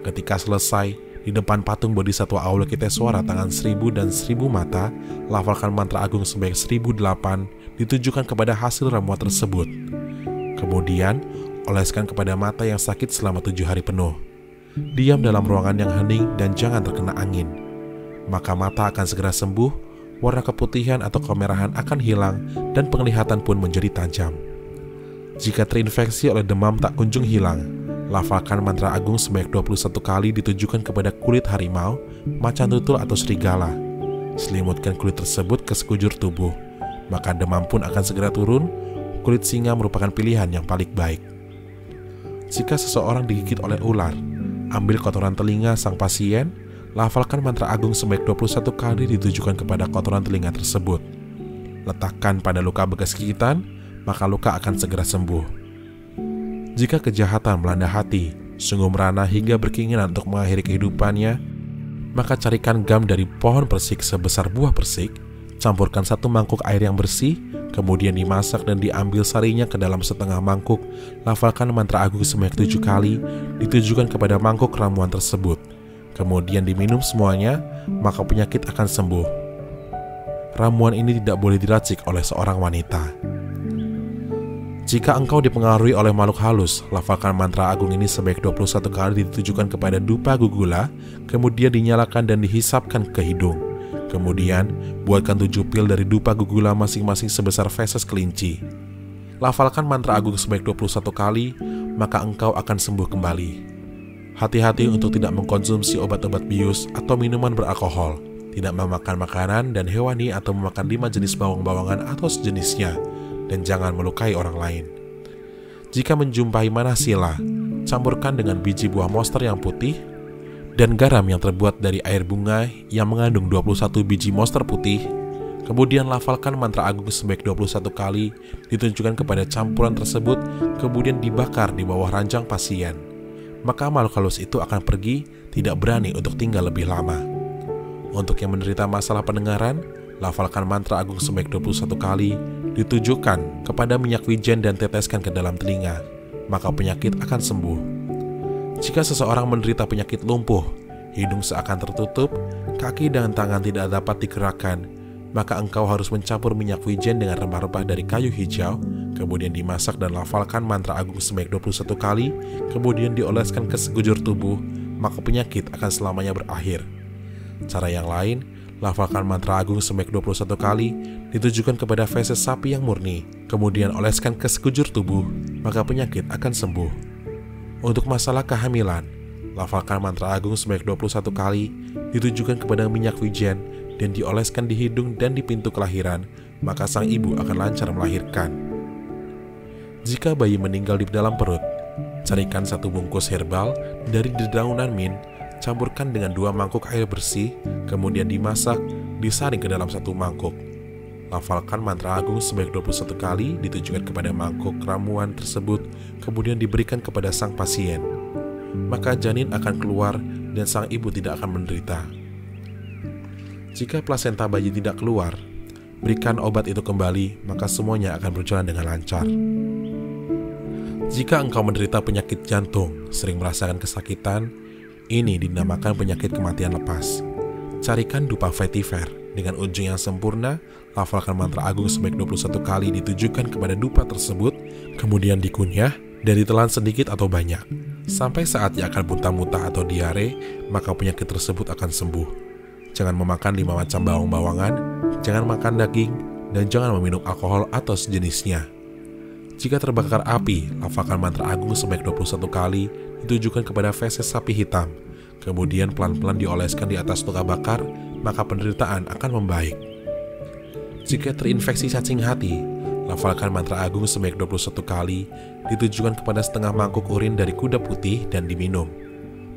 Ketika selesai, di depan patung Bodhisattva Avalokitesvara tangan 1000 dan 1000 mata, lafalkan mantra agung sebanyak 1008 ditujukan kepada hasil ramuan tersebut. Kemudian, oleskan kepada mata yang sakit selama 7 hari penuh. Diam dalam ruangan yang hening dan jangan terkena angin. Maka mata akan segera sembuh, warna keputihan atau kemerahan akan hilang, dan penglihatan pun menjadi tajam. Jika terinfeksi oleh demam tak kunjung hilang, lafalkan mantra agung sebanyak 21 kali ditujukan kepada kulit harimau, macan tutul atau serigala. Selimutkan kulit tersebut ke sekujur tubuh, maka demam pun akan segera turun. Kulit singa merupakan pilihan yang paling baik. Jika seseorang digigit oleh ular, ambil kotoran telinga sang pasien, lafalkan mantra agung sebanyak 21 kali ditujukan kepada kotoran telinga tersebut. Letakkan pada luka bekas gigitan, maka luka akan segera sembuh. Jika kejahatan melanda hati, sungguh merana hingga berkeinginan untuk mengakhiri kehidupannya, maka carikan gam dari pohon persik sebesar buah persik, campurkan 1 mangkuk air yang bersih, kemudian dimasak dan diambil sarinya ke dalam setengah mangkuk. Lafalkan mantra agung sebanyak 7 kali ditujukan kepada mangkuk ramuan tersebut. Kemudian diminum semuanya, maka penyakit akan sembuh. Ramuan ini tidak boleh diracik oleh seorang wanita. Jika engkau dipengaruhi oleh makhluk halus, lafalkan mantra agung ini sebanyak 21 kali ditujukan kepada dupa gugula, kemudian dinyalakan dan dihisapkan ke hidung. Kemudian, buatkan 7 pil dari dupa gugula masing-masing sebesar feses kelinci. Lafalkan mantra agung sebanyak 21 kali, maka engkau akan sembuh kembali. Hati-hati untuk tidak mengkonsumsi obat-obat bius atau minuman beralkohol, tidak memakan makanan dan hewani atau memakan 5 jenis bawang-bawangan atau sejenisnya, dan jangan melukai orang lain. Jika menjumpai manasila, campurkan dengan biji buah monster yang putih dan garam yang terbuat dari air bunga yang mengandung 21 biji monster putih. Kemudian lafalkan mantra agung sebanyak 21 kali ditunjukkan kepada campuran tersebut, kemudian dibakar di bawah ranjang pasien. Maka makhluk halus itu akan pergi, tidak berani untuk tinggal lebih lama. Untuk yang menderita masalah pendengaran, lafalkan mantra agung sebanyak 21 kali ditujukan kepada minyak wijen dan teteskan ke dalam telinga, maka penyakit akan sembuh. Jika seseorang menderita penyakit lumpuh, hidung seakan tertutup, kaki dan tangan tidak dapat digerakkan, maka engkau harus mencampur minyak wijen dengan rempah-rempah dari kayu hijau, kemudian dimasak dan lafalkan mantra agung sebanyak 21 kali, kemudian dioleskan ke sekujur tubuh, maka penyakit akan selamanya berakhir. Cara yang lain, lafalkan mantra agung sebanyak 21 kali ditujukan kepada feses sapi yang murni, kemudian oleskan ke sekujur tubuh, maka penyakit akan sembuh. Untuk masalah kehamilan, lafalkan mantra agung sebanyak 21 kali ditujukan kepada minyak wijen dan dioleskan di hidung dan di pintu kelahiran, maka sang ibu akan lancar melahirkan. Jika bayi meninggal di dalam perut, carikan 1 bungkus herbal dari dedaunan mint, campurkan dengan 2 mangkuk air bersih, kemudian dimasak, disaring ke dalam 1 mangkuk. Lafalkan mantra agung sebanyak 21 kali ditujukan kepada mangkuk ramuan tersebut, kemudian diberikan kepada sang pasien. Maka janin akan keluar dan sang ibu tidak akan menderita. Jika plasenta bayi tidak keluar, berikan obat itu kembali, maka semuanya akan berjalan dengan lancar. Jika engkau menderita penyakit jantung, sering merasakan kesakitan, Ini dinamakan penyakit kematian lepas. Carikan dupa vetiver dengan ujung yang sempurna, lafalkan mantra agung sebanyak 21 kali ditujukan kepada dupa tersebut, kemudian dikunyah dan ditelan sedikit atau banyak. Sampai saat ia akan muntah-muntah atau diare, maka penyakit tersebut akan sembuh. Jangan memakan 5 macam bawang-bawangan, jangan makan daging, dan jangan meminum alkohol atau sejenisnya. Jika terbakar api, lafalkan mantra agung sebanyak 21 kali ditujukan kepada feses sapi hitam. Kemudian pelan-pelan dioleskan di atas luka bakar, maka penderitaan akan membaik. Jika terinfeksi cacing hati, lafalkan mantra agung sebanyak 21 kali ditujukan kepada setengah mangkuk urin dari kuda putih dan diminum,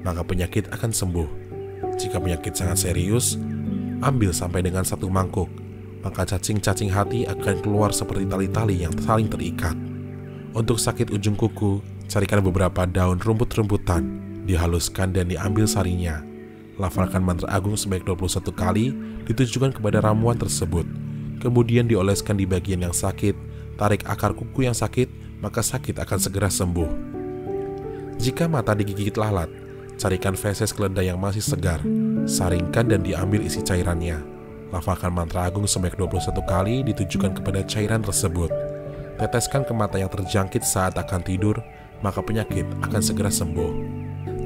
maka penyakit akan sembuh. Jika penyakit sangat serius, ambil sampai dengan 1 mangkuk, maka cacing-cacing hati akan keluar seperti tali-tali yang saling terikat. Untuk sakit ujung kuku, carikan beberapa daun rumput-rumputan, dihaluskan dan diambil sarinya. Lafalkan mantra agung sebanyak 21 kali ditujukan kepada ramuan tersebut. Kemudian dioleskan di bagian yang sakit, tarik akar kuku yang sakit, maka sakit akan segera sembuh. Jika mata digigit lalat, carikan feses keledai yang masih segar, saringkan dan diambil isi cairannya. Lafalkan mantra agung sebanyak 21 kali ditujukan kepada cairan tersebut. Teteskan ke mata yang terjangkit saat akan tidur, maka penyakit akan segera sembuh.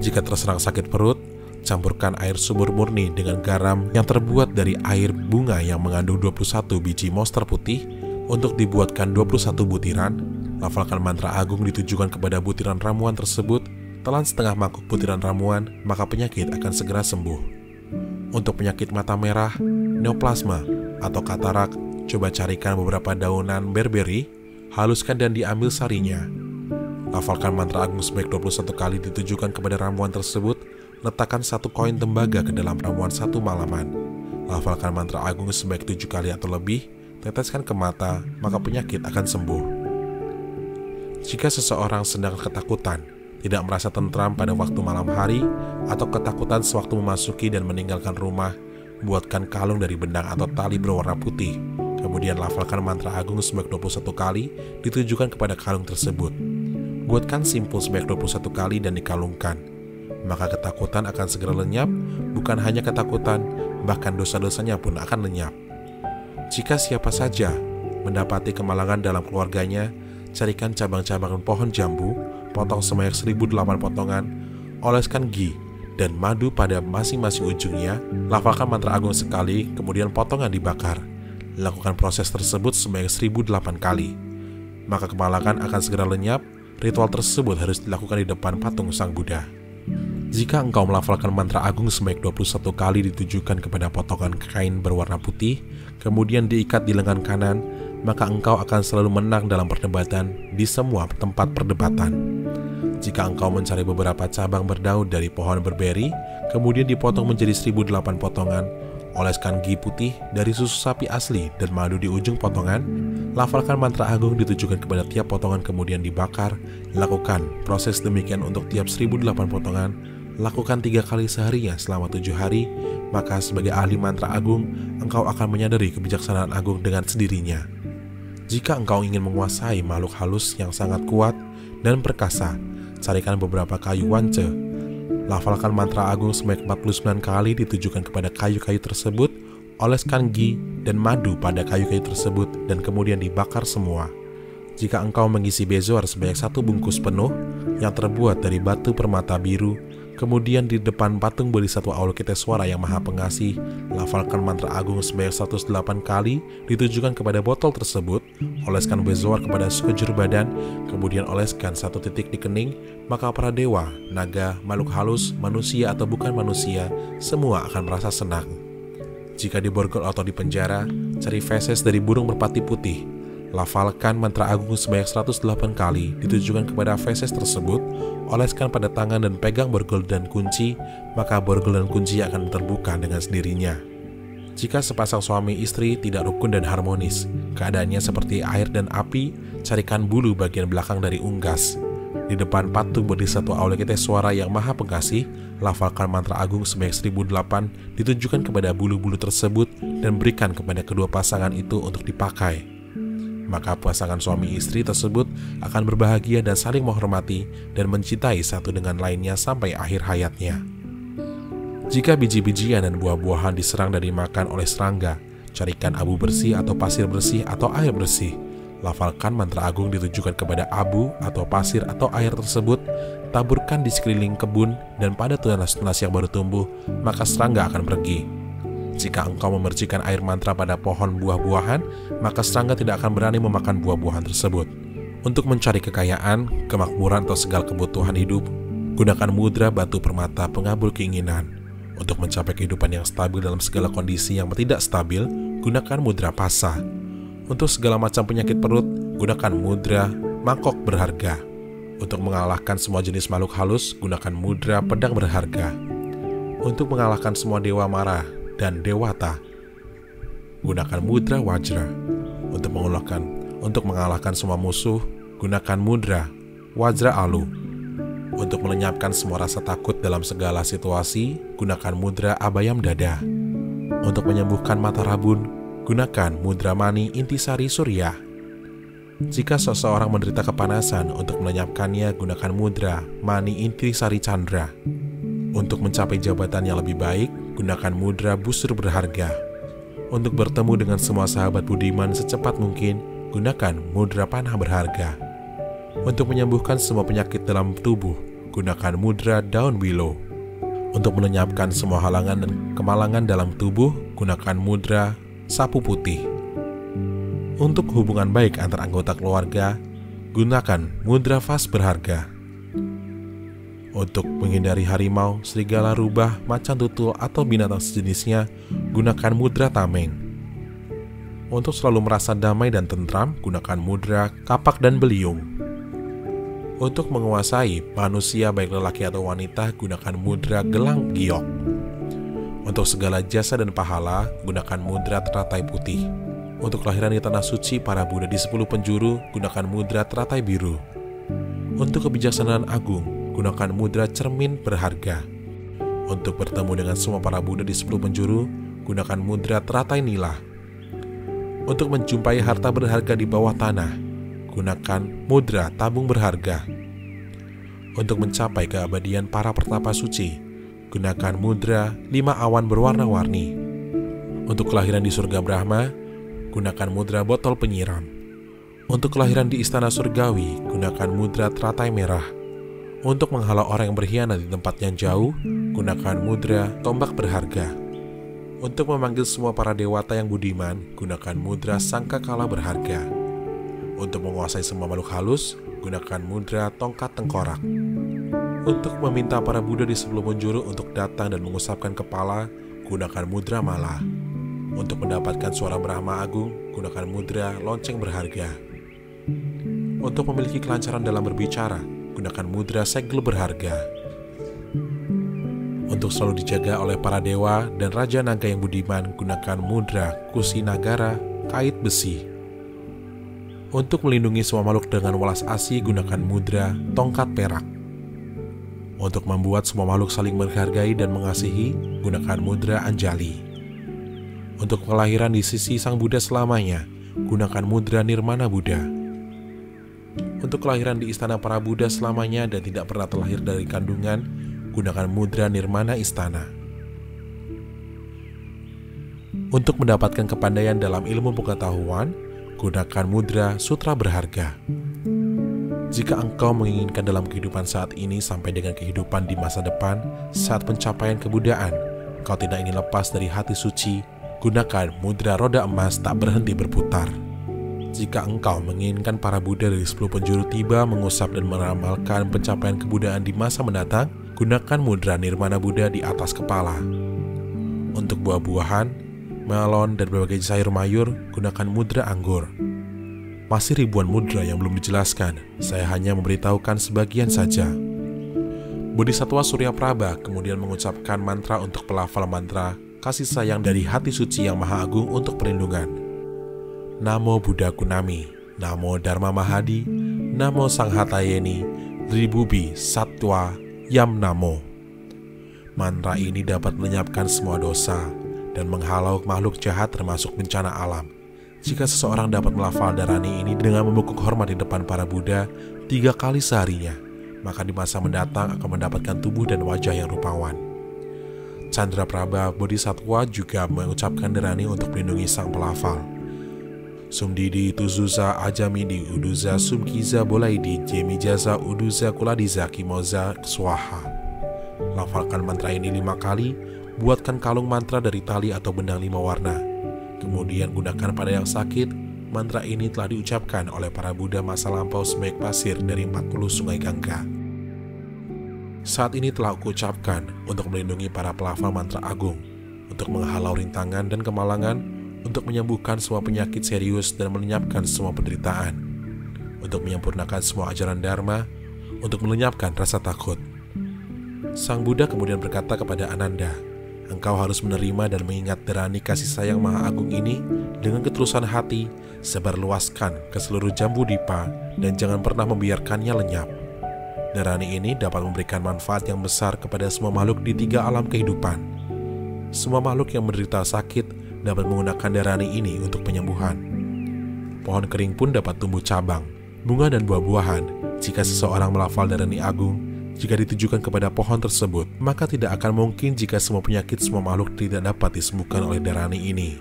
Jika terserang sakit perut, campurkan air sumur murni dengan garam yang terbuat dari air bunga yang mengandung 21 biji monster putih untuk dibuatkan 21 butiran. Lafalkan mantra agung ditujukan kepada butiran ramuan tersebut, telan setengah mangkuk butiran ramuan, maka penyakit akan segera sembuh. Untuk penyakit mata merah, neoplasma, atau katarak, coba carikan beberapa daunan berberi, haluskan dan diambil sarinya. Lafalkan mantra agung sebanyak 21 kali ditujukan kepada ramuan tersebut. Letakkan 1 koin tembaga ke dalam ramuan 1 malaman. Lafalkan mantra agung sebanyak 7 kali atau lebih, teteskan ke mata, maka penyakit akan sembuh. Jika seseorang sedang ketakutan, tidak merasa tentram pada waktu malam hari, atau ketakutan sewaktu memasuki dan meninggalkan rumah, buatkan kalung dari benang atau tali berwarna putih. Kemudian lafalkan mantra agung sebanyak 21 kali ditujukan kepada kalung tersebut. Buatkan simpul sebanyak 21 kali dan dikalungkan. Maka ketakutan akan segera lenyap, bukan hanya ketakutan, bahkan dosa-dosanya pun akan lenyap. Jika siapa saja mendapati kemalangan dalam keluarganya, carikan cabang-cabang pohon jambu, potong sebanyak 1008 potongan, oleskan ghee dan madu pada masing-masing ujungnya, lafalkan mantra agung sekali, kemudian potongan dibakar. Lakukan proses tersebut sebanyak 1008 kali. Maka kemalangan akan segera lenyap. Ritual tersebut harus dilakukan di depan patung Sang Buddha. Jika engkau melafalkan mantra agung sebanyak 21 kali ditujukan kepada potongan kain berwarna putih, kemudian diikat di lengan kanan, maka engkau akan selalu menang dalam perdebatan di semua tempat perdebatan. Jika engkau mencari beberapa cabang berdaun dari pohon berberi, kemudian dipotong menjadi 1008 potongan, oleskan ghee putih dari susu sapi asli dan madu di ujung potongan, lafalkan mantra agung ditujukan kepada tiap potongan kemudian dibakar. Lakukan proses demikian untuk tiap 1008 potongan. Lakukan 3 kali seharinya selama 7 hari, maka sebagai ahli mantra agung, engkau akan menyadari kebijaksanaan agung dengan sendirinya. Jika engkau ingin menguasai makhluk halus yang sangat kuat dan perkasa, carikan beberapa kayu wance. Lafalkan mantra agung sebanyak 49 kali ditujukan kepada kayu-kayu tersebut, oleskan ghee dan madu pada kayu-kayu tersebut, dan kemudian dibakar semua. Jika engkau mengisi bezor sebanyak 1 bungkus penuh yang terbuat dari batu permata biru, kemudian di depan patung Bodhisattva Avalokitesvara yang Maha Pengasih, lafalkan mantra agung sebanyak 108 kali ditujukan kepada botol tersebut, oleskan bezor kepada sekujur badan, kemudian oleskan 1 titik di kening, maka para dewa, naga, makhluk halus, manusia atau bukan manusia, semua akan merasa senang. Jika diborgol atau dipenjara, cari feses dari burung merpati putih. Lafalkan mantra agung sebanyak 108 kali ditujukan kepada feses tersebut, oleskan pada tangan dan pegang borgol dan kunci, maka borgol dan kunci akan terbuka dengan sendirinya. Jika sepasang suami istri tidak rukun dan harmonis, keadaannya seperti air dan api, carikan bulu bagian belakang dari unggas. Di depan patung Bodhisattva Avalokitesvara yang Maha Pengasih, lafalkan mantra agung sebanyak 1008 ditujukan kepada bulu-bulu tersebut dan berikan kepada kedua pasangan itu untuk dipakai. Maka pasangan suami istri tersebut akan berbahagia dan saling menghormati dan mencintai satu dengan lainnya sampai akhir hayatnya. Jika biji-bijian dan buah-buahan diserang dan dimakan oleh serangga, carikan abu bersih atau pasir bersih atau air bersih. Lafalkan mantra agung ditujukan kepada abu atau pasir atau air tersebut, taburkan di sekeliling kebun dan pada tunas-tunas yang baru tumbuh, maka serangga akan pergi. Jika engkau memercikan air mantra pada pohon buah-buahan, maka serangga tidak akan berani memakan buah-buahan tersebut. Untuk mencari kekayaan, kemakmuran atau segala kebutuhan hidup, gunakan mudra batu permata pengabul keinginan. Untuk mencapai kehidupan yang stabil dalam segala kondisi yang tidak stabil, gunakan mudra pasa. Untuk segala macam penyakit perut, gunakan mudra mangkok berharga. Untuk mengalahkan semua jenis makhluk halus, gunakan mudra pedang berharga. Untuk mengalahkan semua dewa marah dan dewata, gunakan mudra wajra. Untuk mengalahkan semua musuh, gunakan mudra wajra alu. Untuk melenyapkan semua rasa takut dalam segala situasi, gunakan mudra abayam dada. Untuk menyembuhkan mata rabun, gunakan mudra mani intisari surya. Jika seseorang menderita kepanasan, untuk melenyapkannya, gunakan mudra mani intisari candra. Untuk mencapai jabatan yang lebih baik, gunakan mudra busur berharga. Untuk bertemu dengan semua sahabat budiman secepat mungkin, gunakan mudra panah berharga. Untuk menyembuhkan semua penyakit dalam tubuh, gunakan mudra daun willow. Untuk melenyapkan semua halangan dan kemalangan dalam tubuh, gunakan mudra sapu putih. Untuk hubungan baik antar anggota keluarga, gunakan mudra vas berharga. Untuk menghindari harimau, serigala rubah, macan tutul, atau binatang sejenisnya, gunakan mudra tameng. Untuk selalu merasa damai dan tentram, gunakan mudra kapak dan beliung. Untuk menguasai manusia baik lelaki atau wanita, gunakan mudra gelang giok. Untuk segala jasa dan pahala, gunakan mudra teratai putih. Untuk kelahiran di tanah suci para Buddha di 10 penjuru, gunakan mudra teratai biru. Untuk kebijaksanaan agung, gunakan mudra cermin berharga. Untuk bertemu dengan semua para Buddha di 10 penjuru, gunakan mudra teratai nila. Untuk menjumpai harta berharga di bawah tanah, gunakan mudra tabung berharga. Untuk mencapai keabadian para pertapa suci, gunakan mudra 5 awan berwarna-warni. Untuk kelahiran di surga Brahma, gunakan mudra botol penyiram. Untuk kelahiran di istana surgawi, gunakan mudra teratai merah. Untuk menghalau orang yang berkhianat di tempat yang jauh, gunakan mudra tombak berharga. Untuk memanggil semua para dewata yang budiman, gunakan mudra sangkakala berharga. Untuk menguasai semua makhluk halus, gunakan mudra tongkat tengkorak. Untuk meminta para Buddha di 10 penjuru untuk datang dan mengusapkan kepala, gunakan mudra mala. Untuk mendapatkan suara Brahma Agung, gunakan mudra lonceng berharga. Untuk memiliki kelancaran dalam berbicara, gunakan mudra segel berharga. Untuk selalu dijaga oleh para dewa dan raja naga yang budiman, gunakan mudra kusinagara kait besi. Untuk melindungi semua makhluk dengan welas asih, gunakan mudra tongkat perak. Untuk membuat semua makhluk saling menghargai dan mengasihi, gunakan mudra anjali. Untuk kelahiran di sisi Sang Buddha selamanya, gunakan mudra nirmana Buddha. Untuk kelahiran di istana para Buddha selamanya dan tidak pernah terlahir dari kandungan, gunakan mudra nirmana istana. Untuk mendapatkan kepandaian dalam ilmu pengetahuan, gunakan mudra sutra berharga. Jika engkau menginginkan dalam kehidupan saat ini sampai dengan kehidupan di masa depan, saat pencapaian kebudaan, kau tidak ingin lepas dari hati suci, gunakan mudra roda emas tak berhenti berputar. Jika engkau menginginkan para Buddha dari 10 penjuru tiba mengusap dan meramalkan pencapaian kebudayaan di masa mendatang, gunakan mudra nirmana Buddha di atas kepala. Untuk buah-buahan, melon, dan berbagai sayur mayur, gunakan mudra anggur. Masih ribuan mudra yang belum dijelaskan, saya hanya memberitahukan sebagian saja. Bodhisattva Surya Prabha kemudian mengucapkan mantra untuk pelafal mantra kasih sayang dari hati suci yang maha agung untuk perlindungan. Namo Buddha Kunami, Namo Dharma Mahadi, Namo Sanghatayeni, Dribubi Satwa Yam Namo. Mantra ini dapat melenyapkan semua dosa dan menghalau makhluk jahat termasuk bencana alam. Jika seseorang dapat melafal darani ini dengan membungkuk hormat di depan para Buddha 3 kali seharinya, maka di masa mendatang akan mendapatkan tubuh dan wajah yang rupawan. Chandra Prabha Bodhisattva juga mengucapkan derani untuk melindungi sang pelafal. Sumdidi Tuzuza Ajamidi Uduza Sumkiza Bolaidi Jemijaza Uduza Kuladiza Kimoza Swaha. Lafalkan mantra ini 5 kali, buatkan kalung mantra dari tali atau benang 5 warna. Kemudian gunakan pada yang sakit. Mantra ini telah diucapkan oleh para Buddha masa lampau sebaik pasir dari 40 sungai Gangga. Saat ini telah aku ucapkan untuk melindungi para pelafal mantra agung, untuk menghalau rintangan dan kemalangan, untuk menyembuhkan semua penyakit serius dan melenyapkan semua penderitaan, untuk menyempurnakan semua ajaran Dharma, untuk melenyapkan rasa takut. Sang Buddha kemudian berkata kepada Ananda, engkau harus menerima dan mengingat derani kasih sayang Maha Agung ini dengan ketulusan hati, sebarluaskan ke seluruh jambu dipa dan jangan pernah membiarkannya lenyap. Derani ini dapat memberikan manfaat yang besar kepada semua makhluk di 3 alam kehidupan. Semua makhluk yang menderita sakit dapat menggunakan derani ini untuk penyembuhan. Pohon kering pun dapat tumbuh cabang, bunga dan buah-buahan jika seseorang melafal derani agung. Jika ditujukan kepada pohon tersebut, maka tidak akan mungkin jika semua penyakit semua makhluk tidak dapat disembuhkan oleh derani ini.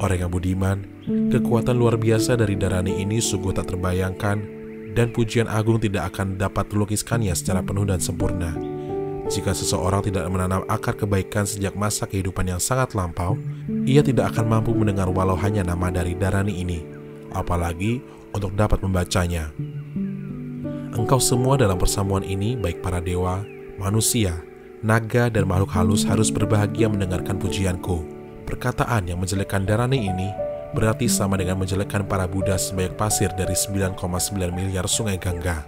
Orang yang budiman, kekuatan luar biasa dari derani ini sungguh tak terbayangkan, dan pujian agung tidak akan dapat dilukiskannya secara penuh dan sempurna. Jika seseorang tidak menanam akar kebaikan sejak masa kehidupan yang sangat lampau, ia tidak akan mampu mendengar walau hanya nama dari derani ini, apalagi untuk dapat membacanya. Engkau semua dalam persamuan ini, baik para dewa, manusia, naga, dan makhluk halus harus berbahagia mendengarkan pujianku. Perkataan yang menjelekkan derani ini berarti sama dengan menjelekkan para Buddha sebanyak pasir dari 9,9 miliar sungai Gangga.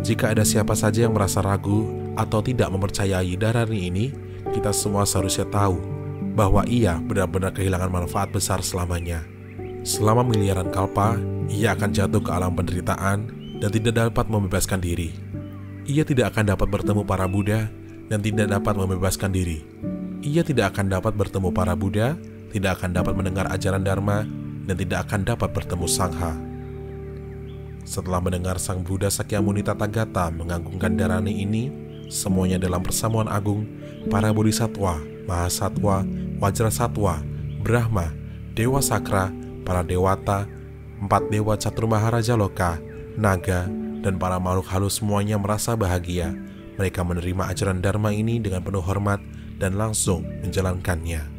Jika ada siapa saja yang merasa ragu atau tidak mempercayai derani ini, kita semua seharusnya tahu bahwa ia benar-benar kehilangan manfaat besar selamanya. Selama miliaran kalpa, ia akan jatuh ke alam penderitaan dan tidak dapat membebaskan diri. Ia tidak akan dapat bertemu para Buddha dan tidak dapat membebaskan diri. Ia tidak akan dapat bertemu para Buddha, tidak akan dapat mendengar ajaran Dharma, dan tidak akan dapat bertemu Sangha. Setelah mendengar Sang Buddha Sakyamuni Tathagata menganggungkan derani ini, semuanya dalam persamuan agung, para Bodhisattva, Mahasatwa, Wajrasattva, Brahma, Dewa Sakra, para Dewata, 4 Dewa Catur Maharaja Loka, Naga, dan para makhluk halus semuanya merasa bahagia. Mereka menerima ajaran Dharma ini dengan penuh hormat dan langsung menjalankannya.